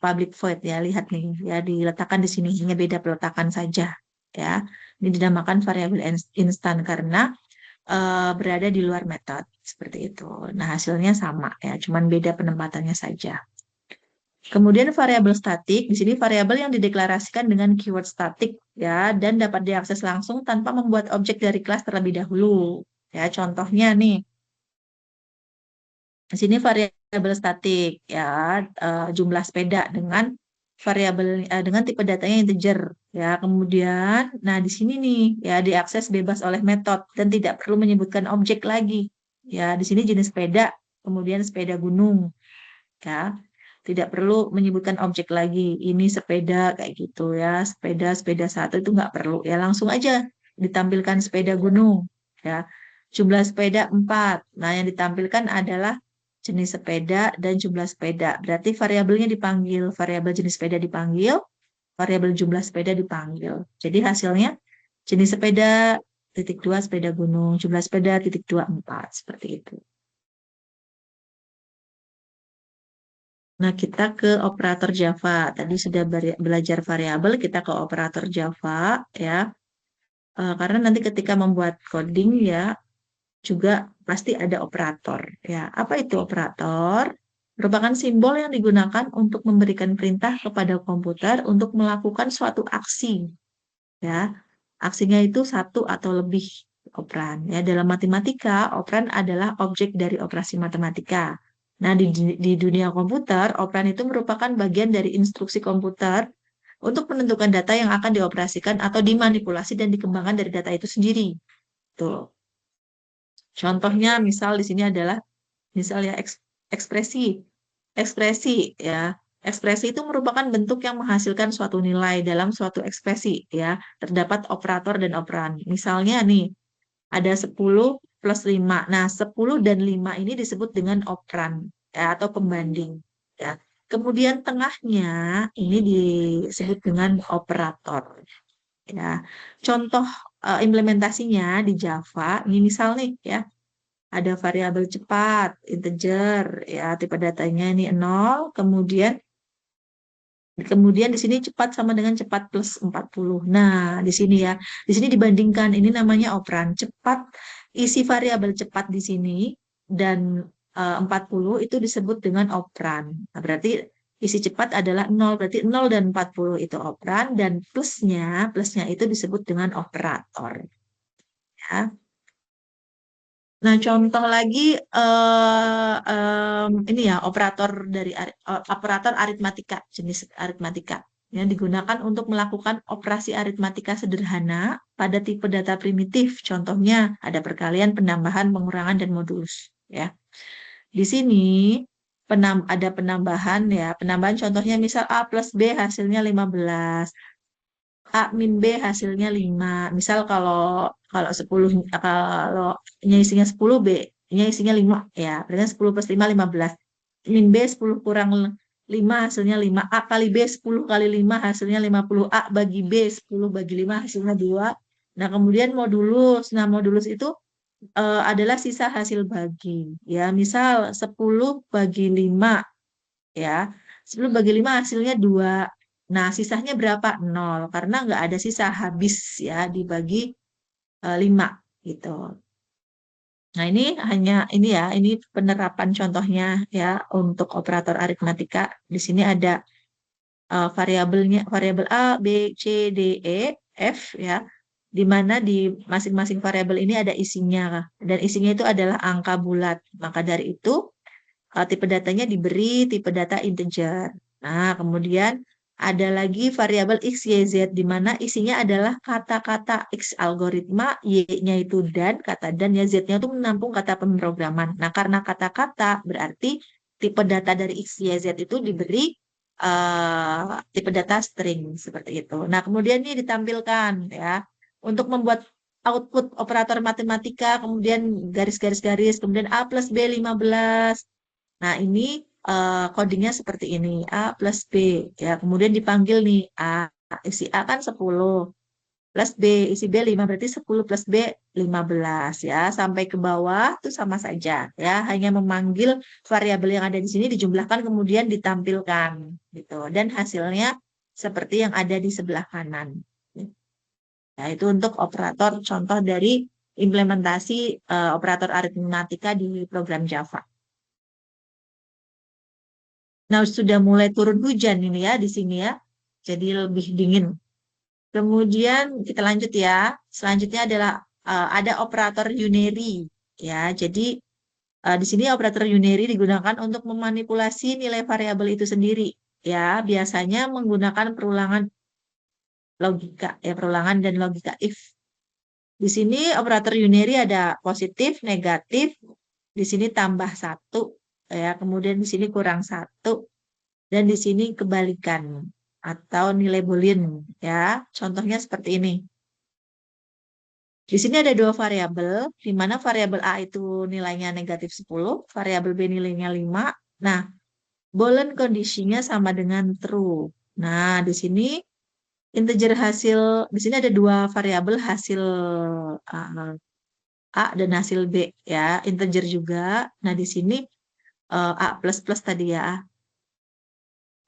public void, ya. Lihat nih, ya, diletakkan di sini, hanya beda peletakan saja. Ya, ini dinamakan variabel instan karena berada di luar metode seperti itu. Nah, hasilnya sama ya, cuman beda penempatannya saja. Kemudian variabel statik, di sini variabel yang dideklarasikan dengan keyword statik ya dan dapat diakses langsung tanpa membuat objek dari kelas terlebih dahulu. Ya, contohnya nih. Di sini variabel statik ya jumlah sepeda dengan variabel dengan tipe datanya integer ya. Kemudian nah di sini nih ya diakses bebas oleh metode dan tidak perlu menyebutkan objek lagi. Ya, di sini jenis sepeda, kemudian sepeda gunung ya. Tidak perlu menyebutkan objek lagi. Ini sepeda kayak gitu ya. Sepeda satu itu nggak perlu ya langsung aja ditampilkan sepeda gunung ya. Jumlah sepeda 4. Nah, yang ditampilkan adalah jenis sepeda dan jumlah sepeda. Berarti variabelnya dipanggil, variabel jenis sepeda dipanggil, variabel jumlah sepeda dipanggil. Jadi hasilnya jenis sepeda, titik dua sepeda gunung, jumlah sepeda, titik dua empat, seperti itu. Nah, kita ke operator Java. Tadi sudah belajar variabel, kita ke operator Java, ya. Karena nanti ketika membuat coding, ya, juga pasti ada operator. Ya, apa itu operator? Merupakan simbol yang digunakan untuk memberikan perintah kepada komputer untuk melakukan suatu aksi. Ya, aksinya itu satu atau lebih operan. Ya, dalam matematika, operan adalah objek dari operasi matematika. Nah, di dunia komputer, operan itu merupakan bagian dari instruksi komputer untuk menentukan data yang akan dioperasikan atau dimanipulasi dan dikembangkan dari data itu sendiri. Tuh. Contohnya misal di sini adalah misalnya ekspresi. Ekspresi ya. Ekspresi itu merupakan bentuk yang menghasilkan suatu nilai dalam suatu ekspresi ya. Terdapat operator dan operan. Misalnya nih, ada 10 plus 5. Nah, 10 dan 5 ini disebut dengan operan ya, atau pembanding ya. Kemudian tengahnya ini disebut dengan operator ya. Contoh implementasinya di Java, ini misal nih ya, ada variabel cepat, integer, ya tipe datanya ini 0, kemudian di sini cepat sama dengan cepat plus 40. Nah, di sini ya, di sini dibandingkan, ini namanya operan. Cepat, isi variabel cepat di sini, dan 40 itu disebut dengan operan. Nah, berarti isi cepat adalah 0, berarti 0 dan 40 itu operan, dan plusnya itu disebut dengan operator. Ya. Nah, contoh lagi ini ya operator aritmatika, jenis aritmatika yang digunakan untuk melakukan operasi aritmatika sederhana pada tipe data primitif. Contohnya ada perkalian, penambahan, pengurangan, dan modulus. Ya, di sini ada penambahan ya. Penambahan contohnya misal A plus B hasilnya 15. A min B hasilnya 5. Misal kalau kalau 10, kalau nya isinya 10, B nya isinya 5 ya. Berarti 10 plus 5 15. Min B 10 kurang 5 hasilnya 5. A kali B 10 kali 5 hasilnya 50. A bagi B 10 bagi 5 hasilnya 2. Nah, kemudian modulus. Nah, modulus itu adalah sisa hasil bagi. Ya, misal 10 bagi 5 ya. 10 bagi 5 hasilnya 2. Nah, sisanya berapa? 0. Karena nggak ada sisa habis ya dibagi 5 gitu. Nah, ini hanya ini penerapan contohnya ya untuk operator aritmatika. Di sini ada variabel A, B, C, D, E, F ya. Di mana di masing-masing variabel ini ada isinya dan isinya itu adalah angka bulat. Maka dari itu tipe datanya diberi tipe data integer. Nah, kemudian ada lagi variabel X, Y, Z, di mana isinya adalah kata-kata X algoritma, Y-nya itu dan, kata dan, ya Z-nya itu menampung kata pemrograman. Nah, karena kata-kata berarti tipe data dari X, Y, Z itu diberi tipe data string, seperti itu. Nah, kemudian ini ditampilkan ya, untuk membuat output operator matematika, kemudian garis-garis-garis, kemudian A plus B 15. Nah, ini codingnya seperti ini, A plus B. Ya, kemudian dipanggil nih, isi A kan 10, plus B, isi B 5, berarti 10 plus B 15. Ya, sampai ke bawah itu sama saja. Ya, hanya memanggil variabel yang ada di sini, dijumlahkan, kemudian ditampilkan. Gitu. Dan hasilnya seperti yang ada di sebelah kanan. Nah, itu untuk operator contoh dari implementasi operator aritmatika di program Java. Nah, sudah mulai turun hujan ini ya di sini ya. Jadi lebih dingin. Kemudian kita lanjut ya. Selanjutnya adalah ada operator unary ya. Jadi di sini operator unary digunakan untuk memanipulasi nilai variabel itu sendiri ya. Biasanya menggunakan perulangan logika ya, perulangan dan logika if. Di sini operator unary ada positif, negatif. Di sini tambah satu ya. Kemudian di sini kurang satu. Dan di sini kebalikan atau nilai boolean ya. Contohnya seperti ini. Di sini ada dua variabel, di mana variabel A itu nilainya negatif 10, variabel B nilainya 5. Nah, boolean kondisinya sama dengan true. Nah, di sini integer hasil, di sini ada dua variabel hasil A dan hasil B ya, integer juga. Nah, di sini A plus plus tadi ya,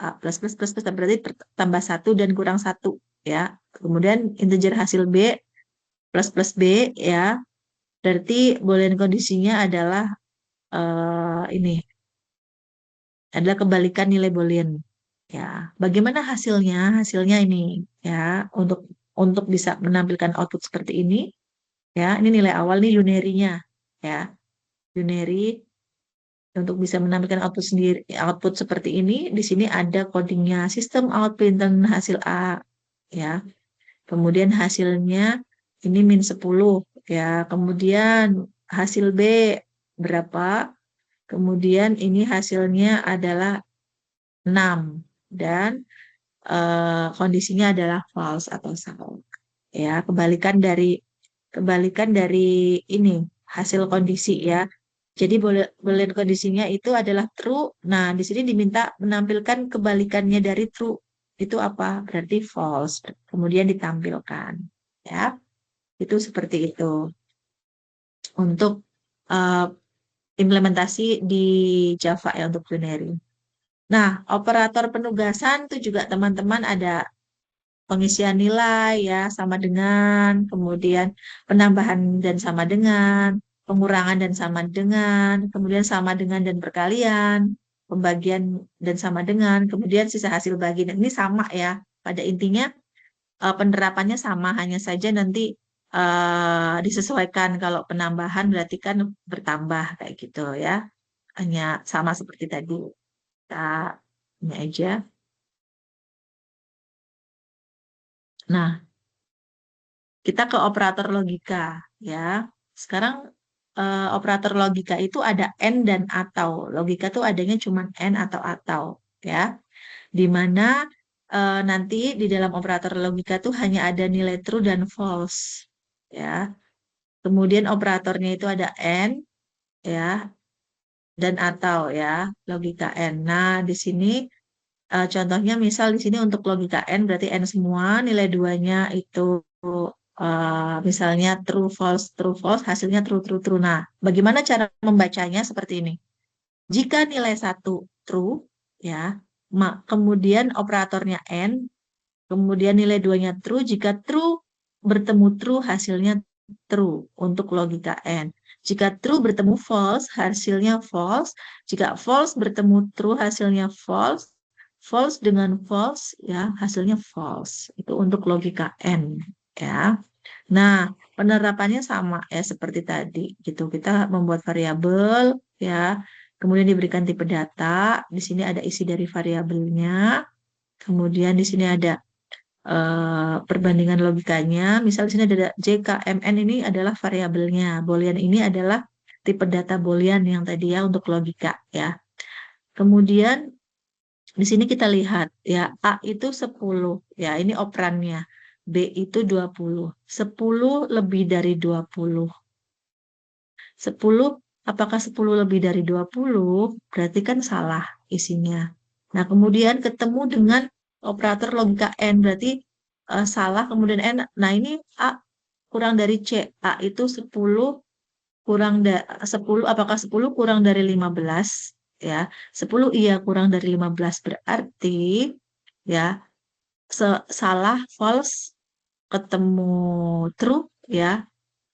A plus plus plus plus berarti tambah satu dan kurang satu ya. Kemudian integer hasil B plus plus B ya, berarti boolean kondisinya adalah ini adalah kebalikan nilai boolean ya. Bagaimana hasilnya? Hasilnya ini ya, untuk bisa menampilkan output seperti ini ya. Ini nilai awal nih unary-nya ya. Unary untuk bisa menampilkan output sendiri, output seperti ini, di sini ada codingnya sistem out printen hasil A ya. Kemudian hasilnya ini min 10 ya. Kemudian hasil B berapa? Kemudian ini hasilnya adalah 6 dan kondisinya adalah false atau salah. Ya, kebalikan dari ini hasil kondisi ya. Jadi boolean kondisinya itu adalah true. Nah, di sini diminta menampilkan kebalikannya dari true. Itu apa? Berarti false. Kemudian ditampilkan. Ya, itu seperti itu untuk uh, implementasi di Java ya untuk Unary. Nah, operator penugasan itu juga teman-teman ada pengisian nilai ya sama dengan, kemudian penambahan dan sama dengan, pengurangan dan sama dengan, kemudian sama dengan dan perkalian, pembagian dan sama dengan, kemudian sisa hasil bagi. Dan ini sama ya. Pada intinya penerapannya sama, hanya saja nanti disesuaikan. Kalau penambahan berarti kan bertambah kayak gitu ya. Hanya sama seperti tadi. Kita ini aja. Nah, kita ke operator logika ya. Sekarang operator logika itu ada and dan atau. Logika tuh adanya cuma and atau ya. Di mana nanti di dalam operator logika tuh hanya ada nilai true dan false ya. Kemudian operatornya itu ada and ya dan atau ya, logika and. Nah, di sini contohnya misal di sini untuk logika n berarti n semua nilai duanya itu misalnya true false hasilnya true true true. Nah, bagaimana cara membacanya seperti ini? Jika nilai satu true ya, kemudian operatornya n, kemudian nilai duanya true, jika true bertemu true hasilnya true untuk logika n. Jika true bertemu false hasilnya false, jika false bertemu true hasilnya false, false dengan false ya hasilnya false. Itu untuk logika n ya. Nah, penerapannya sama ya seperti tadi gitu. Kita membuat variabel ya, kemudian diberikan tipe data. Di sini ada isi dari variabelnya. Kemudian di sini ada perbandingan logikanya. Misal di sini ada JKMN, ini adalah variabelnya. Boolean ini adalah tipe data Boolean yang tadi ya untuk logika ya. Kemudian di sini kita lihat ya, A itu 10 ya, ini operannya. B itu 20. 10 lebih dari 20. 10, apakah 10 lebih dari 20? Berarti kan salah isinya. Nah, kemudian ketemu dengan operator logika N, berarti salah, kemudian N. Nah, ini A kurang dari C. A itu 10 kurang 10, apakah 10 kurang dari 15? Ya, 10 iya kurang dari 15 berarti ya salah false ketemu true ya.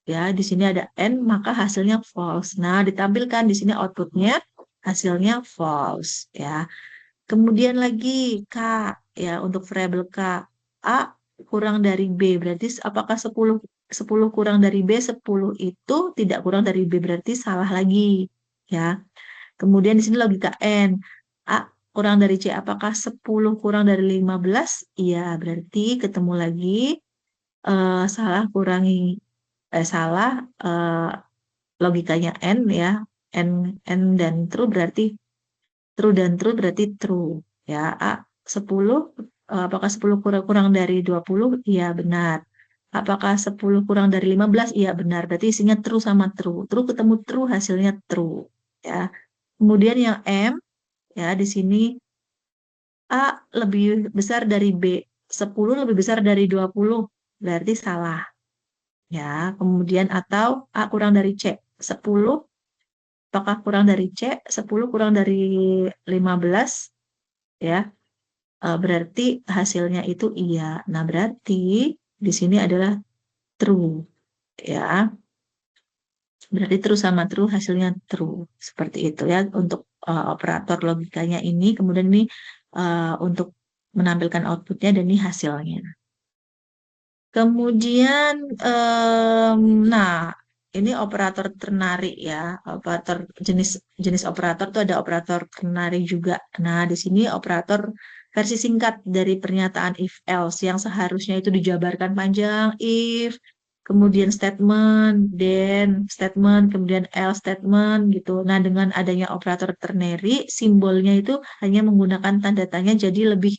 Ya, di sini ada N, maka hasilnya false. Nah, ditampilkan di sini outputnya hasilnya false ya. Kemudian lagi K ya, untuk variabel K. A kurang dari B, berarti apakah 10 kurang dari B, 10 itu tidak kurang dari B, berarti salah lagi ya. Kemudian di sini logika N. A kurang dari C, apakah 10 kurang dari 15? Iya, berarti ketemu lagi salah kurangi salah logikanya N ya. N dan true berarti true ya. A 10 apakah 10 kurang dari 20? Iya benar. Apakah 10 kurang dari 15? Iya benar. Berarti isinya true sama true. True ketemu true hasilnya true ya. Kemudian yang M ya, di sini A lebih besar dari B. 10 lebih besar dari 20, berarti salah. Ya, kemudian atau A kurang dari C. 10 apakah kurang dari C? 10 kurang dari 15, ya. Berarti hasilnya itu iya. Nah, berarti di sini adalah true, ya. Berarti true sama true hasilnya true. Seperti itu ya untuk operator logikanya ini. Kemudian ini untuk menampilkan outputnya dan ini hasilnya. Kemudian, nah ini operator ternary ya, operator jenis jenis operator tuh ada operator ternary juga. Nah di sini operator versi singkat dari pernyataan if else yang seharusnya itu dijabarkan panjang if, kemudian statement, then statement, kemudian else statement gitu. Nah dengan adanya operator ternary, simbolnya itu hanya menggunakan tanda tanya jadi lebih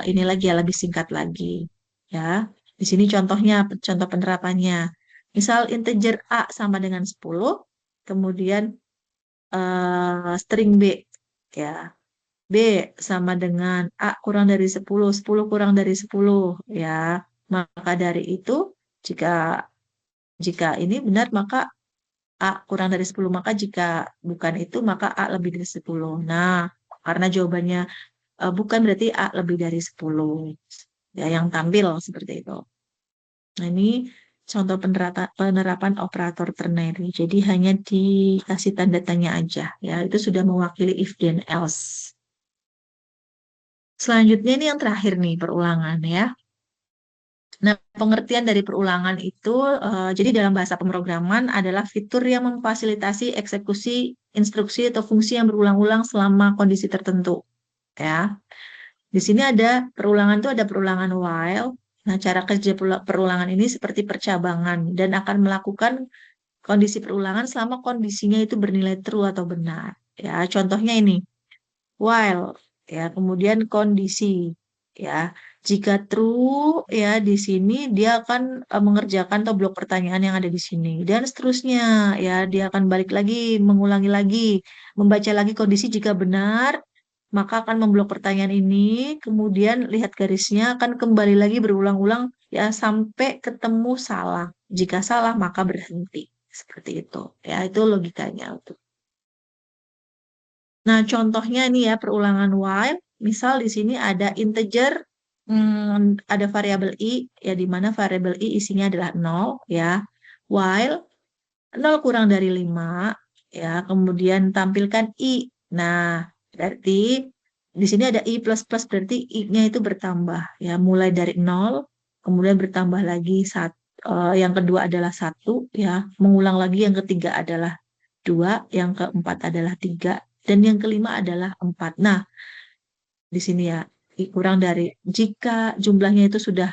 ini lagi ya lebih singkat lagi ya. Di sini contohnya contoh penerapannya. Misal integer A sama dengan 10, kemudian string B ya. B sama dengan A kurang dari 10, 10 kurang dari 10 ya. Maka dari itu jika jika ini benar maka A kurang dari 10, maka jika bukan itu maka A lebih dari 10. Nah, karena jawabannya bukan berarti A lebih dari 10. Ya, yang tampil seperti itu. Nah, ini contoh penerapan operator ternary. Jadi hanya dikasih tanda tanya aja. Ya, itu sudah mewakili if then else. Selanjutnya ini yang terakhir nih, perulangan ya. Nah, pengertian dari perulangan itu, jadi dalam bahasa pemrograman adalah fitur yang memfasilitasi eksekusi instruksi atau fungsi yang berulang-ulang selama kondisi tertentu. Ya, di sini ada perulangan itu ada perulangan while. Nah, cara kerja perulangan ini seperti percabangan dan akan melakukan kondisi perulangan selama kondisinya itu bernilai true atau benar. Ya, contohnya ini while ya, kemudian kondisi ya. Jika true ya di sini dia akan mengerjakan atau blok pertanyaan yang ada di sini dan seterusnya ya, dia akan balik lagi mengulangi lagi membaca lagi kondisi jika benar maka akan memblok pertanyaan ini, kemudian lihat garisnya akan kembali lagi berulang-ulang ya sampai ketemu salah. Jika salah maka berhenti. Seperti itu. Ya, itu logikanya. Nah, contohnya ini ya perulangan while. Misal di sini ada integer, ada variabel i, ya di mana variabel i isinya adalah 0, ya. While 0 kurang dari 5, ya. Kemudian tampilkan i. Nah, berarti di sini ada i plus plus, berarti i-nya itu bertambah, ya. Mulai dari 0, kemudian bertambah lagi, yang kedua adalah 1, ya. Mengulang lagi, yang ketiga adalah 2, yang keempat adalah 3, dan yang kelima adalah 4. Nah, di sini ya, kurang dari, jika jumlahnya itu sudah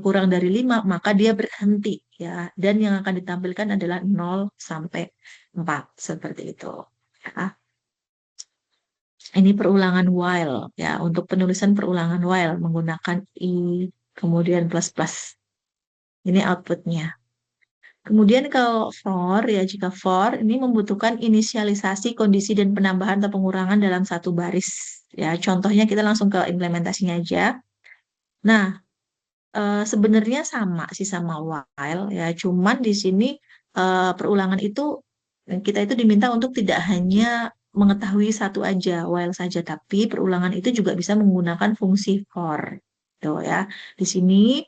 kurang dari 5, maka dia berhenti ya. Dan yang akan ditampilkan adalah 0 sampai 4 seperti itu. Ya. Ini perulangan while ya. Untuk penulisan perulangan while menggunakan i kemudian plus plus. Ini outputnya. Kemudian kalau for, ya jika for ini membutuhkan inisialisasi kondisi dan penambahan atau pengurangan dalam satu baris. Ya, contohnya kita langsung ke implementasinya aja. Nah, sebenarnya sama sih sama while ya, cuman di sini perulangan itu kita itu diminta untuk tidak hanya mengetahui satu aja while saja, tapi perulangan itu juga bisa menggunakan fungsi for. Tuh ya. Di sini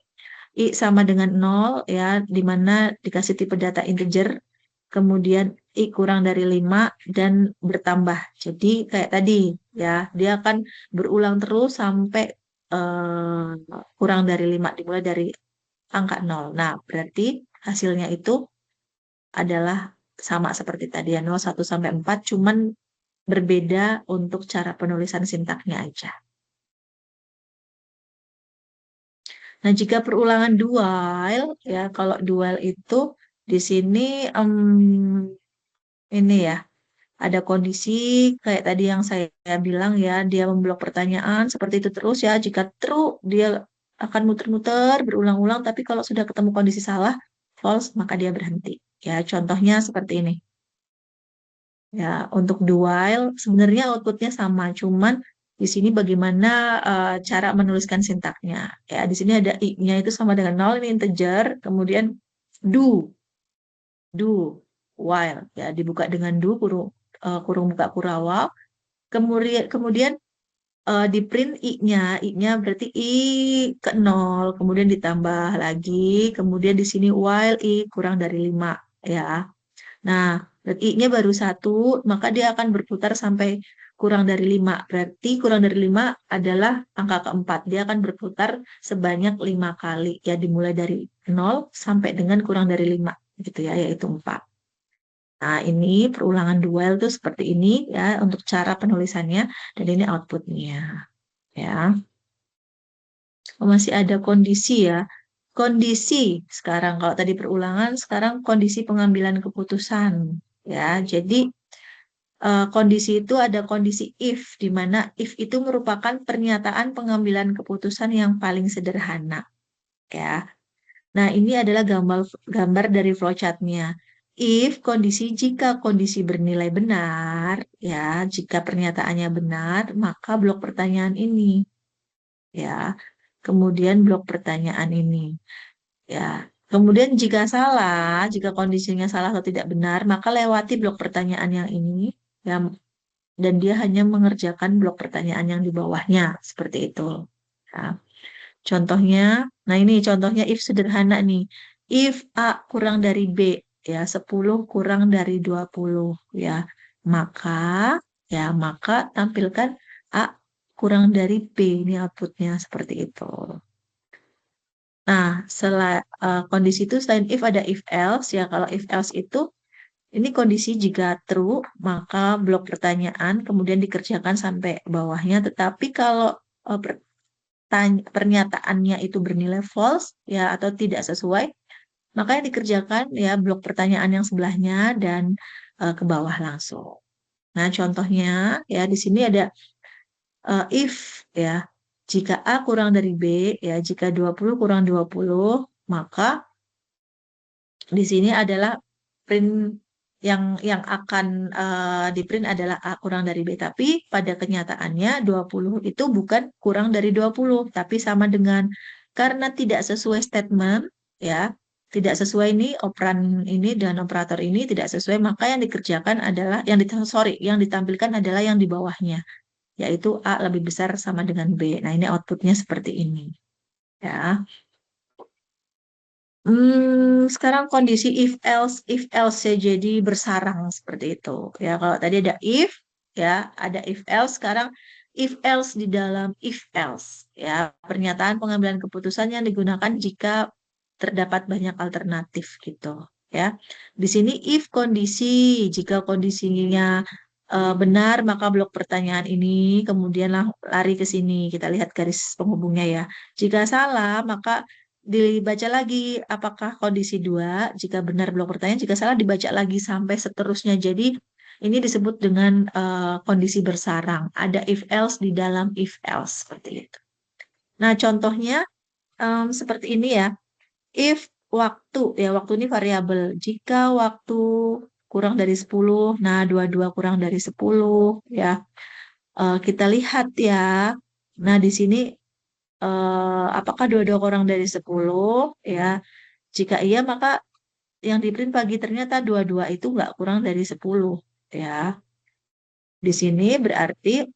I sama dengan 0 ya, di mana dikasih tipe data integer, kemudian I kurang dari 5 dan bertambah. Jadi kayak tadi ya, dia akan berulang terus sampai kurang dari 5, dimulai dari angka 0. Nah, berarti hasilnya itu adalah sama seperti tadi ya, 0, 1 sampai 4, cuman berbeda untuk cara penulisan sintaknya aja. Nah, jika perulangan dual, ya kalau dual itu di sini ini ya, ada kondisi kayak tadi yang saya bilang ya, dia memblok pertanyaan seperti itu terus ya. Jika true, dia akan muter-muter berulang-ulang, tapi kalau sudah ketemu kondisi salah, false, maka dia berhenti. Ya, contohnya seperti ini. Ya, untuk dual sebenarnya outputnya sama, cuman Di sini bagaimana cara menuliskan sintaknya. Ya, di sini ada i-nya itu sama dengan 0, ini integer, kemudian do, while, ya dibuka dengan do, kurung buka kurawal, kemudian di print i-nya berarti i ke 0, kemudian ditambah lagi, kemudian di sini while i kurang dari 5, ya. Nah, berarti i-nya baru 1, maka dia akan berputar sampai kurang dari 5. Berarti kurang dari 5 adalah angka keempat. Dia akan berputar sebanyak 5 kali. Ya, dimulai dari 0 sampai dengan kurang dari 5, gitu ya, yaitu 4. Nah, ini perulangan duel tuh seperti ini ya untuk cara penulisannya, dan ini outputnya ya. Oh, masih ada kondisi ya. Kondisi sekarang kalau tadi perulangan, sekarang kondisi pengambilan keputusan ya. Jadi kondisi itu ada kondisi if, di mana if itu merupakan pernyataan pengambilan keputusan yang paling sederhana ya. Nah, ini adalah gambar dari flowchart-nya. If kondisi, jika kondisi bernilai benar, ya, jika pernyataannya benar, maka blok pertanyaan ini, ya. Kemudian blok pertanyaan ini, ya. Kemudian jika salah, jika kondisinya salah atau tidak benar, maka lewati blok pertanyaan yang ini, ya, dan dia hanya mengerjakan blok pertanyaan yang di bawahnya, seperti itu. Ya. Contohnya, nah ini contohnya if sederhana nih. If A kurang dari B, ya 10 kurang dari 20 ya. Maka, maka tampilkan A kurang dari B, ini outputnya seperti itu. Nah, kondisi itu selain if ada if else, ya kalau if else itu, ini kondisi jika true, maka blok pertanyaan kemudian dikerjakan sampai bawahnya. Tetapi kalau eh, pernyataannya itu bernilai false ya atau tidak sesuai, maka yang dikerjakan ya blok pertanyaan yang sebelahnya dan ke bawah langsung. Nah, contohnya ya di sini ada if ya, jika A kurang dari B ya, jika 20 kurang 20, maka di sini adalah print yang akan di print adalah A kurang dari B. Tapi pada kenyataannya 20 itu bukan kurang dari 20, tapi sama dengan, karena tidak sesuai statement, ya, tidak sesuai ini operan ini dan operator ini tidak sesuai, maka yang dikerjakan adalah, yang ditampilkan adalah yang di bawahnya, yaitu A lebih besar sama dengan B. Nah, ini outputnya seperti ini. Ya. Sekarang kondisi if else ya, jadi bersarang seperti itu. Ya, kalau tadi ada if, ya, ada if else, sekarang if else di dalam if else. Ya, pernyataan pengambilan keputusan yang digunakan jika terdapat banyak alternatif gitu. Ya, di sini if kondisi, jika kondisinya benar, maka blok pertanyaan ini kemudian lari ke sini. Kita lihat garis penghubungnya ya. Jika salah, maka dibaca lagi apakah kondisi 2, jika benar blok pertanyaan, jika salah dibaca lagi sampai seterusnya. Jadi ini disebut dengan kondisi bersarang. Ada if else di dalam if else seperti itu. Nah, contohnya seperti ini ya. If waktu, ya waktu ini variabel. Jika waktu kurang dari 10, nah 22 kurang dari 10 ya. Kita lihat ya. Nah, di sini apakah dua-dua kurang dari 10 ya. Jika iya, maka yang di print pagi ternyata dua-dua itu nggak kurang dari 10 ya. Di sini berarti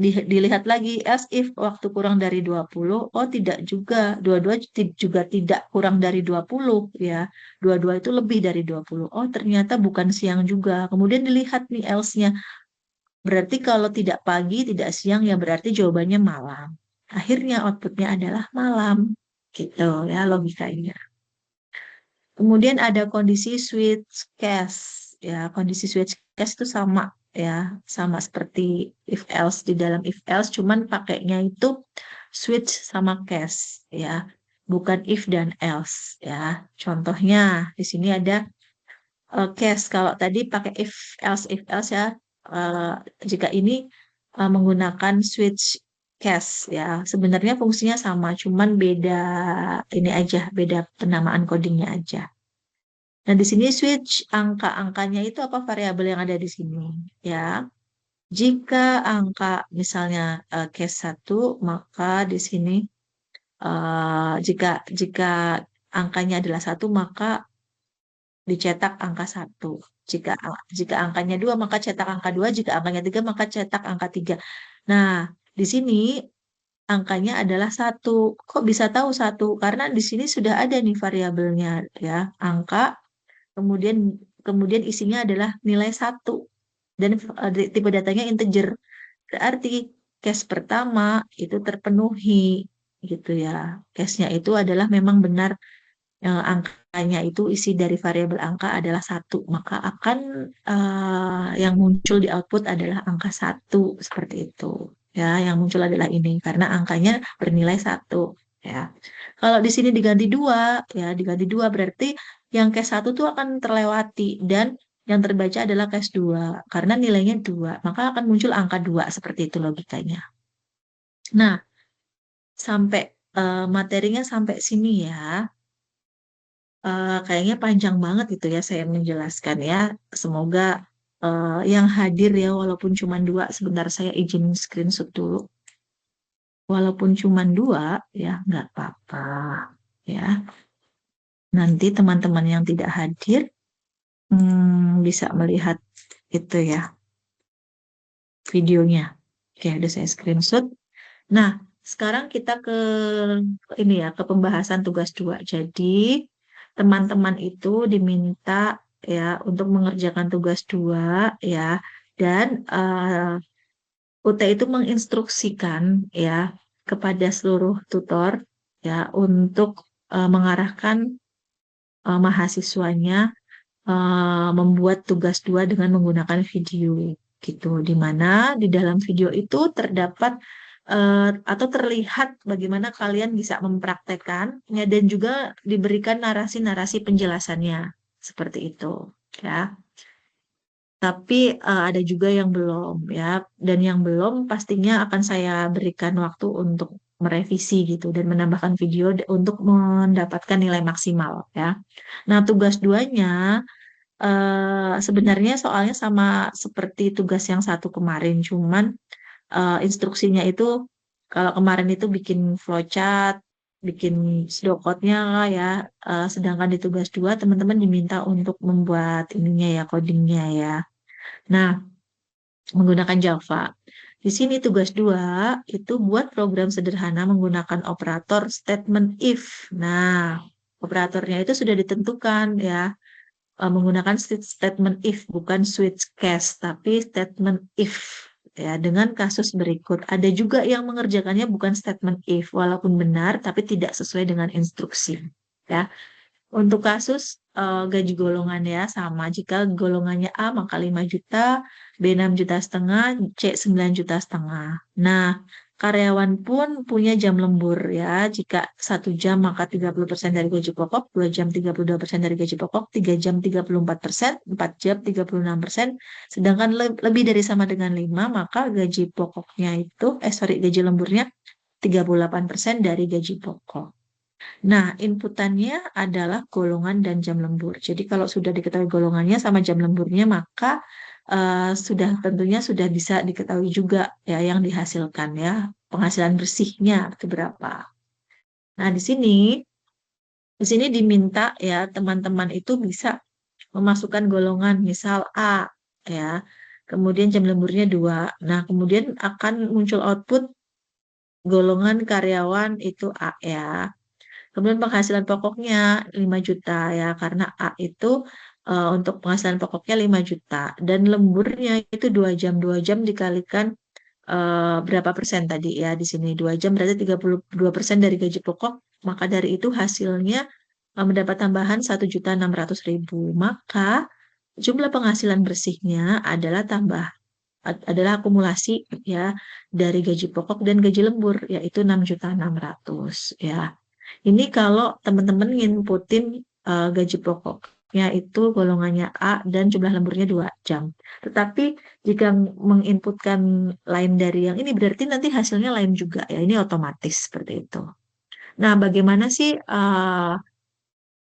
dilihat lagi as if waktu kurang dari 20, oh tidak juga, dua-dua juga tidak kurang dari 20 ya. Dua-dua itu lebih dari 20. Oh, ternyata bukan siang juga. Kemudian dilihat nih else-nya. Berarti kalau tidak pagi, tidak siang ya berarti jawabannya malam. Akhirnya outputnya adalah malam. Gitu ya logikanya. Kemudian ada kondisi switch case. Ya, kondisi switch case itu sama ya, sama seperti if else di dalam if else, cuman pakainya itu switch sama case ya, bukan if dan else ya. Contohnya di sini ada case. Kalau tadi pakai if else ya, eh, jika ini menggunakan switch case ya. Sebenarnya fungsinya sama, cuman beda ini aja, beda penamaan codingnya aja. Nah, di sini switch angka-angkanya itu apa variabel yang ada di sini, ya. Jika angka misalnya case 1, maka di sini jika jika angkanya adalah 1, maka dicetak angka 1. Jika angkanya 2, maka cetak angka 2. Jika angkanya 3, maka cetak angka 3. Nah, di sini angkanya adalah 1. Kok bisa tahu 1? Karena di sini sudah ada nih variabelnya ya, angka, kemudian kemudian isinya adalah nilai 1 dan tipe datanya integer. Berarti case pertama itu terpenuhi gitu ya. Case-nya itu adalah memang benar angkanya itu isi dari variabel angka adalah 1, maka akan yang muncul di output adalah angka 1 seperti itu. Ya, yang muncul adalah ini karena angkanya bernilai 1 ya. Kalau di sini diganti 2, ya diganti 2 berarti yang case 1 tuh akan terlewati dan yang terbaca adalah case 2 karena nilainya 2, maka akan muncul angka 2 seperti itu logikanya. Nah, sampai materinya sampai sini ya. Kayaknya panjang banget itu ya saya menjelaskan ya. Semoga yang hadir ya, walaupun cuma 2, sebentar saya izin screenshot dulu. Walaupun cuma 2, ya nggak apa-apa. Ya, nanti teman-teman yang tidak hadir bisa melihat itu ya videonya. Oke, udah saya screenshot. Nah, sekarang kita ke ini ya, ke pembahasan tugas 2. Jadi, teman-teman itu diminta ya untuk mengerjakan tugas 2 ya, dan UT itu menginstruksikan ya kepada seluruh tutor ya untuk mengarahkan mahasiswanya membuat tugas 2 dengan menggunakan video gitu, di mana di dalam video itu terdapat atau terlihat bagaimana kalian bisa mempraktekannya dan juga diberikan narasi-narasi penjelasannya seperti itu ya. Tapi ada juga yang belum ya, dan yang belum pastinya akan saya berikan waktu untuk merevisi gitu dan menambahkan video untuk mendapatkan nilai maksimal ya. Nah, tugas duanya sebenarnya soalnya sama seperti tugas yang 1 kemarin, cuman instruksinya itu kalau kemarin itu bikin flowchart, bikin dokotnya lah ya, sedangkan di tugas 2 teman-teman diminta untuk membuat ininya ya, codingnya ya. Nah, menggunakan Java. Di sini tugas 2 itu buat program sederhana menggunakan operator statement if. Nah, operatornya itu sudah ditentukan ya, menggunakan statement if, bukan switch case, tapi statement if. Ya, dengan kasus berikut. Ada juga yang mengerjakannya bukan statement if, walaupun benar, tapi tidak sesuai dengan instruksi. Ya, untuk kasus gaji golongan ya sama. Jika golongannya A maka 5 juta, B 6,5 juta, C 9,5 juta. Nah, karyawan pun punya jam lembur ya. Jika 1 jam maka 30% dari gaji pokok, 2 jam 32% dari gaji pokok, 3 jam 34%, 4 jam 36%. Sedangkan lebih dari sama dengan 5, maka gaji pokoknya itu, gaji lemburnya 38% dari gaji pokok. Nah, inputannya adalah golongan dan jam lembur. Jadi kalau sudah diketahui golongannya sama jam lemburnya, maka sudah tentunya sudah bisa diketahui juga ya yang dihasilkan ya, penghasilan bersihnya itu berapa. Nah, di sini diminta ya teman-teman itu bisa memasukkan golongan misal A ya. Kemudian jam lemburnya 2. Nah, kemudian akan muncul output golongan karyawan itu A ya. Kemudian penghasilan pokoknya 5 juta ya, karena A itu untuk penghasilan pokoknya 5 juta. Dan lemburnya itu 2 jam. 2 jam dikalikan berapa persen tadi ya di sini. 2 jam berarti 32% dari gaji pokok. Maka dari itu hasilnya mendapat tambahan 1,600,000. Maka jumlah penghasilan bersihnya adalah akumulasi ya dari gaji pokok dan gaji lembur, yaitu 6,6 juta ya. Ini kalau teman-teman nginputin gaji pokoknya itu golongannya A dan jumlah lemburnya 2 jam. Tetapi jika menginputkan lain dari yang ini berarti nanti hasilnya lain juga ya. Ini otomatis seperti itu. Nah, bagaimana sih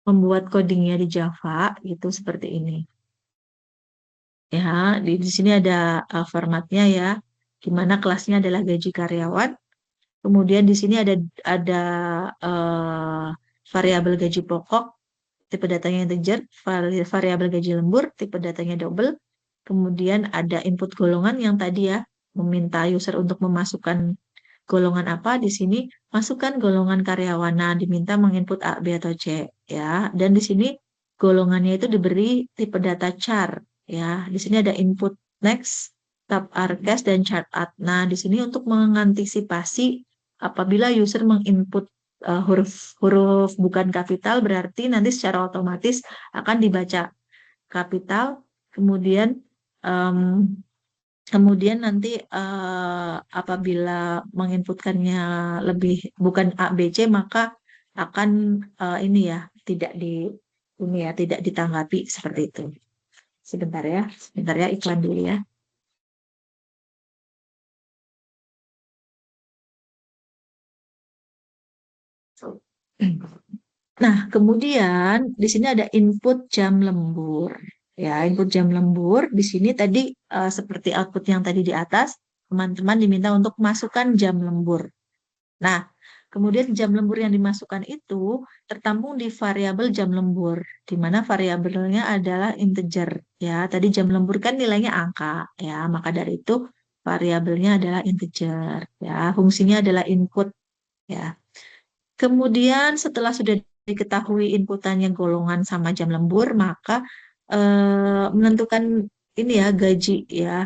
membuat codingnya di Java itu seperti ini. Ya, di sini ada formatnya ya, di mana kelasnya adalah gaji karyawan. Kemudian di sini ada eh, variabel gaji pokok, tipe datanya integer, variabel gaji lembur, tipe datanya double. Kemudian ada input golongan yang tadi ya, meminta user untuk memasukkan golongan apa di sini, masukkan golongan karyawan. Nah, diminta menginput A, B atau C ya. Dan di sini golongannya itu diberi tipe data char ya. Di sini ada input next, tab arcas dan chart add. Nah, di sini untuk mengantisipasi apabila user menginput huruf bukan kapital berarti nanti secara otomatis akan dibaca kapital, kemudian em, kemudian nanti apabila menginputkannya lebih bukan A, B, C, maka akan ini ya tidak di ini ya tidak ditanggapi seperti itu. Sebentar ya iklan dulu ya. Nah, kemudian di sini ada input jam lembur. Ya, input jam lembur di sini tadi seperti output yang tadi di atas, teman-teman diminta untuk masukkan jam lembur. Nah, kemudian jam lembur yang dimasukkan itu tertampung di variabel jam lembur, di mana variabelnya adalah integer. Ya, tadi jam lembur kan nilainya angka, ya, maka dari itu variabelnya adalah integer. Ya, fungsinya adalah input. Ya, kemudian setelah sudah diketahui inputannya golongan sama jam lembur, maka menentukan ini ya gaji ya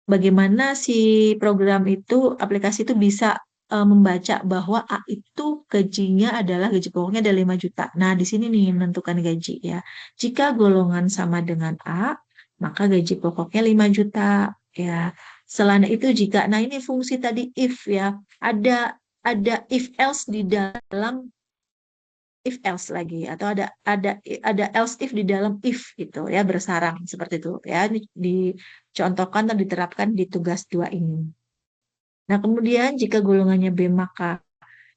bagaimana si program itu, aplikasi itu bisa membaca bahwa A itu gajinya adalah gaji pokoknya ada 5 juta. Nah, di sini nih menentukan gaji ya. Jika golongan sama dengan A, maka gaji pokoknya 5 juta ya. Selain itu jika, nah ini fungsi tadi if ya, ada ada if else di dalam if else lagi atau ada else if di dalam if gitu ya bersarang seperti itu ya ini dicontohkan dan diterapkan di tugas dua ini. Nah, kemudian jika golongannya B maka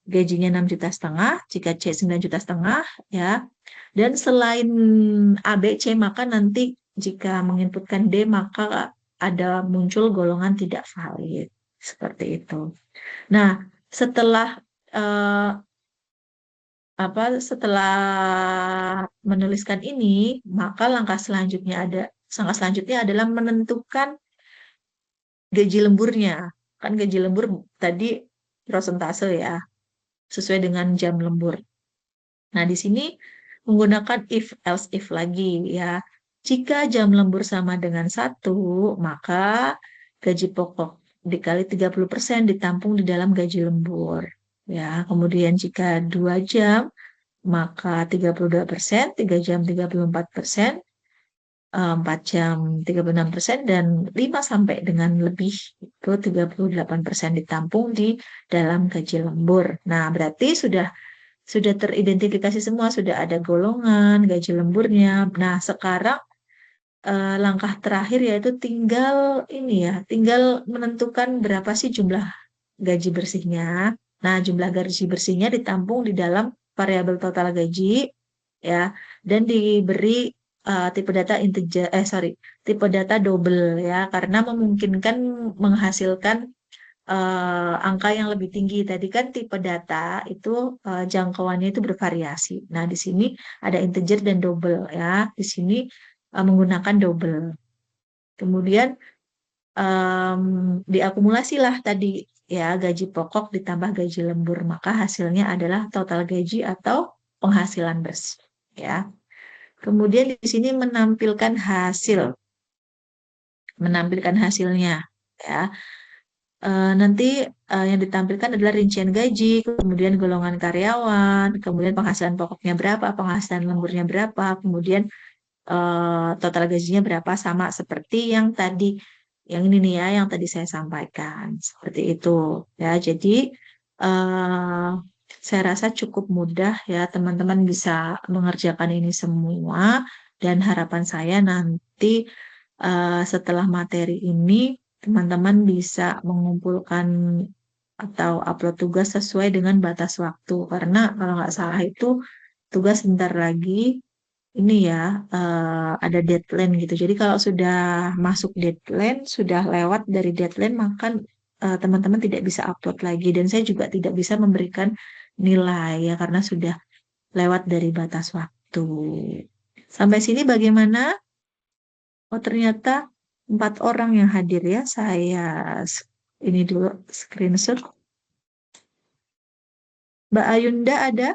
gajinya 6,5 juta, jika C 9,5 juta ya. Dan selain A, B, C maka nanti jika menginputkan D maka ada muncul golongan tidak valid seperti itu. Nah, setelah eh, setelah menuliskan ini, maka langkah selanjutnya adalah menentukan gaji lemburnya. Kan gaji lembur tadi prosentase ya, sesuai dengan jam lembur. Nah, di sini menggunakan if else if lagi ya. Jika jam lembur sama dengan 1, maka gaji pokok dikali 30% ditampung di dalam gaji lembur. Ya, kemudian jika 2 jam maka 32%, 3 jam 34%, 4 jam 36%, dan 5 sampai dengan lebih itu 38% ditampung di dalam gaji lembur. Nah, berarti sudah teridentifikasi semua, sudah ada golongan, gaji lemburnya. Nah, sekarang langkah terakhir yaitu tinggal menentukan berapa sih jumlah gaji bersihnya. Nah, jumlah gaji bersihnya ditampung di dalam variabel total gaji ya dan diberi tipe data integer tipe data double ya karena memungkinkan menghasilkan angka yang lebih tinggi. Tadi kan tipe data itu jangkauannya itu bervariasi. Nah, di sini ada integer dan double ya. Di sini menggunakan double. Kemudian em, diakumulasilah tadi ya gaji pokok ditambah gaji lembur, maka hasilnya adalah total gaji atau penghasilan bersih ya. Kemudian di sini menampilkan hasilnya ya. Nanti yang ditampilkan adalah rincian gaji, kemudian golongan karyawan, kemudian penghasilan pokoknya berapa, penghasilan lemburnya berapa, kemudian total gajinya berapa sama seperti yang tadi, yang ini nih ya, yang tadi saya sampaikan seperti itu ya. Jadi eh, saya rasa cukup mudah ya, teman-teman bisa mengerjakan ini semua dan harapan saya nanti setelah materi ini teman-teman bisa mengumpulkan atau upload tugas sesuai dengan batas waktu karena kalau nggak salah itu tugas sebentar lagi ini ya, ada deadline gitu. Jadi kalau sudah masuk deadline, sudah lewat dari deadline, maka teman-teman tidak bisa upload lagi. Dan saya juga tidak bisa memberikan nilai ya, karena sudah lewat dari batas waktu. Sampai sini bagaimana? Oh, ternyata 4 orang yang hadir ya. Saya ini dulu screenshot. Mbak Ayunda ada?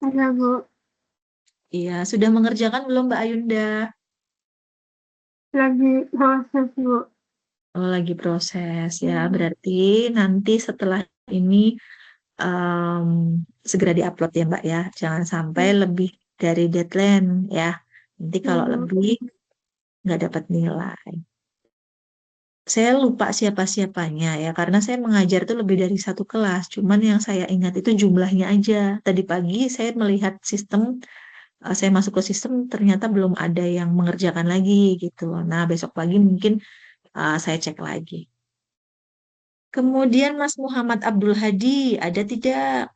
Ada Bu, Iya, sudah mengerjakan belum Mbak Ayunda? lagi proses Bu. Oh, lagi proses ya. Berarti nanti setelah ini em, segera diupload ya Mbak ya. Jangan sampai Ya, lebih dari deadline ya. Nanti ya kalau Bu. lebih nggak dapat nilai. Saya lupa siapa-siapanya ya, karena saya mengajar itu lebih dari satu kelas. Cuman yang saya ingat itu jumlahnya aja. Tadi pagi saya melihat sistem, saya masuk ke sistem ternyata belum ada yang mengerjakan lagi gitu. Nah, besok pagi mungkin saya cek lagi. Kemudian Mas Muhammad Abdul Hadi, ada tidak?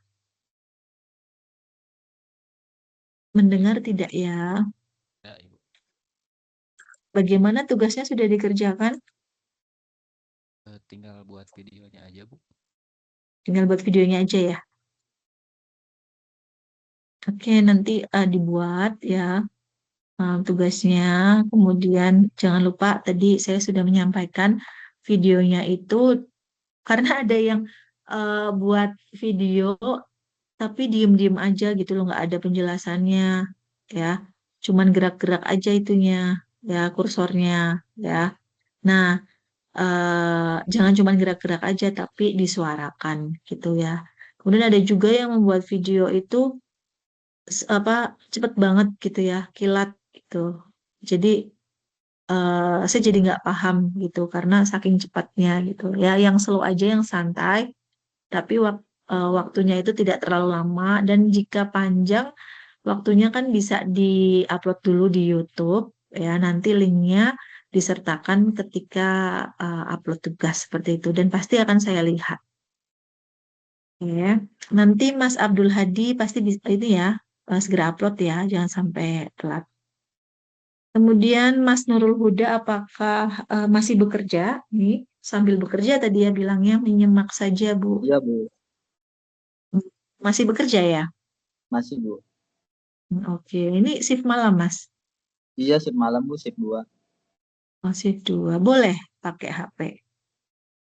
Mendengar tidak ya? Ya, Ibu. Bagaimana tugasnya sudah dikerjakan? Tinggal buat videonya aja, Bu. Tinggal buat videonya aja ya. Oke, nanti dibuat ya tugasnya. Kemudian jangan lupa tadi saya sudah menyampaikan videonya itu karena ada yang buat video tapi diem-diem aja gitu loh, nggak ada penjelasannya ya. Cuman gerak-gerak aja itunya ya kursornya ya. Nah, jangan cuma gerak-gerak aja tapi disuarakan gitu ya. Kemudian ada juga yang membuat video itu apa cepet banget gitu ya, kilat gitu. Jadi saya jadi nggak paham gitu karena saking cepatnya gitu. Ya, yang slow aja, yang santai, tapi waktunya itu tidak terlalu lama dan jika panjang waktunya kan bisa di-upload dulu di YouTube ya. Nanti linknya disertakan ketika upload tugas seperti itu dan pasti akan saya lihat. Ya, nanti Mas Abdul Hadi pasti bisa ini ya, segera upload ya, jangan sampai telat. Kemudian Mas Nurul Huda, apakah masih bekerja? Nih, sambil bekerja tadi ya bilangnya menyemak saja, Bu. Iya Bu, Masih bekerja ya? masih Bu. Oke, ini shift malam, Mas. Iya shift malam Bu, shift 2. Oh, shift 2. Boleh pakai HP.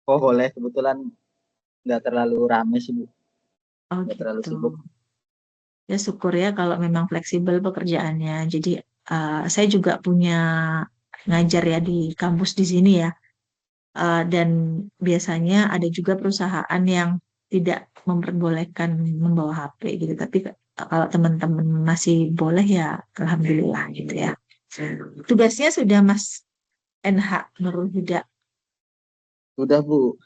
Oh boleh, kebetulan nggak terlalu rame sih Bu, Oh, nggak terlalu gitu. sibuk. Ya, syukur ya kalau memang fleksibel pekerjaannya. Jadi, saya juga punya ngajar ya di kampus di sini ya. Dan biasanya ada juga perusahaan yang tidak memperbolehkan membawa HP gitu. Tapi kalau teman-teman masih boleh ya, alhamdulillah gitu ya. Tugasnya sudah Mas NH Nurul Huda, Sudah Bu,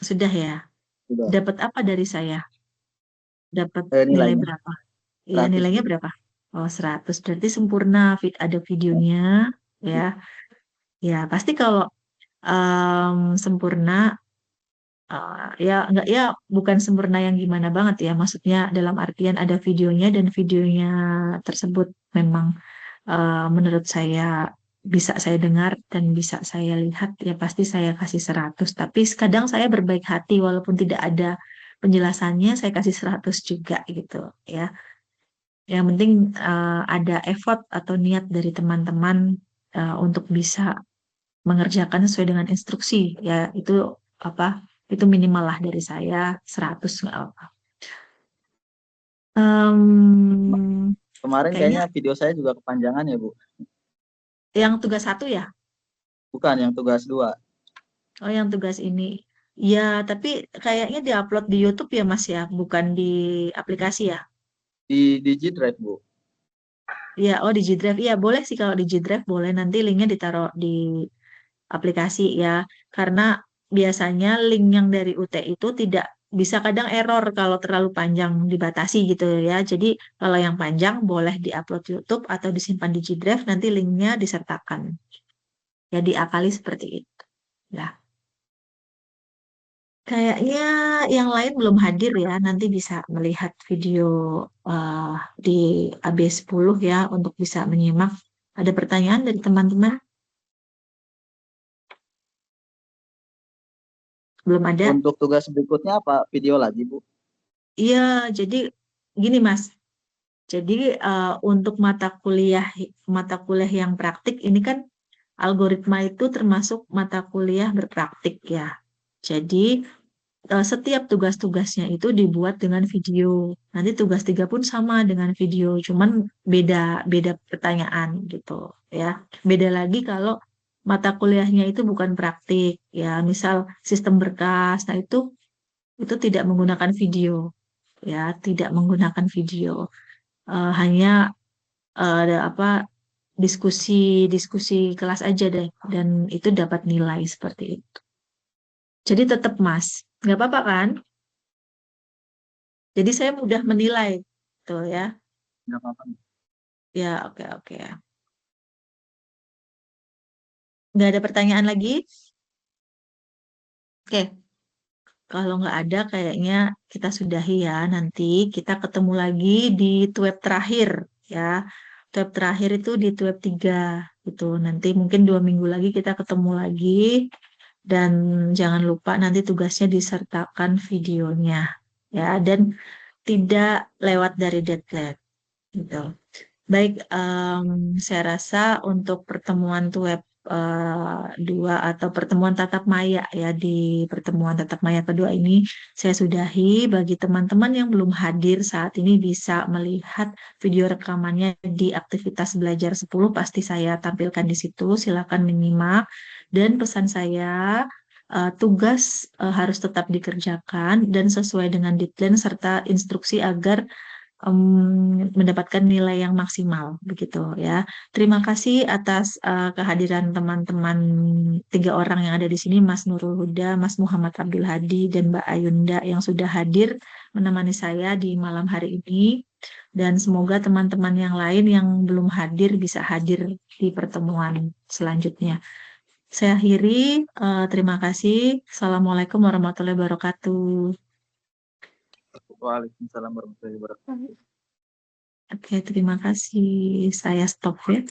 sudah ya. sudah. Dapat apa dari saya? Dapat nilai Nilainya berapa? Iya, 100 nilainya Bu. berapa? Oh, 100. Berarti sempurna. Ada videonya ya. Ya, pasti kalau sempurna. Ya nggak ya bukan sempurna yang gimana banget ya, maksudnya dalam artian ada videonya dan videonya tersebut memang menurut saya bisa saya dengar dan bisa saya lihat ya pasti saya kasih 100, tapi kadang saya berbaik hati walaupun tidak ada penjelasannya saya kasih 100 juga gitu ya. Yang penting ada effort atau niat dari teman-teman untuk bisa mengerjakan sesuai dengan instruksi ya, itu apa, itu minimal lah dari saya 100 nggak apa. Ma- Kemarin Kayaknya kayaknya video saya juga kepanjangan ya Bu. yang tugas 1 ya. Bukan yang tugas 2. Oh, yang tugas ini ya, tapi kayaknya diupload di YouTube ya Mas ya, bukan di aplikasi ya. Di DigiDrive Bu. Ya, oh di G-Drive. Iya, boleh sih kalau di G-Drive boleh. Nanti linknya ditaruh di aplikasi ya. Karena biasanya link yang dari UT itu tidak bisa, kadang error kalau terlalu panjang dibatasi gitu ya. Jadi kalau yang panjang boleh diupload YouTube atau disimpan di G-Drive, nanti linknya disertakan. Ya diakali seperti itu. Ya. Kayaknya yang lain belum hadir ya, nanti bisa melihat video di AB10 ya untuk bisa menyimak. Ada pertanyaan dari teman-teman? Belum ada? Untuk tugas berikutnya apa video lagi, Bu? Iya, jadi gini Mas. Jadi untuk mata kuliah yang praktik ini kan algoritma itu termasuk mata kuliah berpraktik ya. Jadi setiap tugas-tugasnya itu dibuat dengan video. Nanti tugas 3 pun sama dengan video, cuman beda beda pertanyaan gitu ya. Beda lagi kalau mata kuliahnya itu bukan praktik ya, misal sistem berkas. Nah, itu tidak menggunakan video ya, tidak menggunakan video. Hanya ada apa diskusi kelas aja deh dan itu dapat nilai seperti itu. Jadi tetap Mas, nggak apa-apa kan? Jadi saya mudah menilai, tuh ya. Nggak apa-apa. Ya, oke, oke. Nggak ada pertanyaan lagi? Oke, kalau nggak ada kayaknya kita sudahi ya. Nanti kita ketemu lagi di web terakhir ya. Web terakhir itu di web 3 gitu. Nanti mungkin 2 minggu lagi kita ketemu lagi. Dan jangan lupa nanti tugasnya disertakan videonya ya. Dan tidak lewat dari deadline gitu. Baik, saya rasa untuk pertemuan web 2 atau pertemuan tatap maya ya di pertemuan tatap maya kedua ini saya sudahi. Bagi teman-teman yang belum hadir saat ini bisa melihat video rekamannya di aktivitas belajar 10 pasti saya tampilkan di situ. Silakan menyimak dan pesan saya tugas harus tetap dikerjakan dan sesuai dengan deadline serta instruksi agar mendapatkan nilai yang maksimal begitu ya. Terima kasih atas kehadiran teman-teman 3 orang yang ada di sini, Mas Nurul Huda, Mas Muhammad Abdul Hadi, dan Mbak Ayunda yang sudah hadir menemani saya di malam hari ini. Dan semoga teman-teman yang lain yang belum hadir bisa hadir di pertemuan selanjutnya. Saya akhiri, terima kasih. Assalamualaikum warahmatullahi wabarakatuh. Waalaikumsalam warahmatullahi wabarakatuh. Oke, terima kasih. Saya stop ya.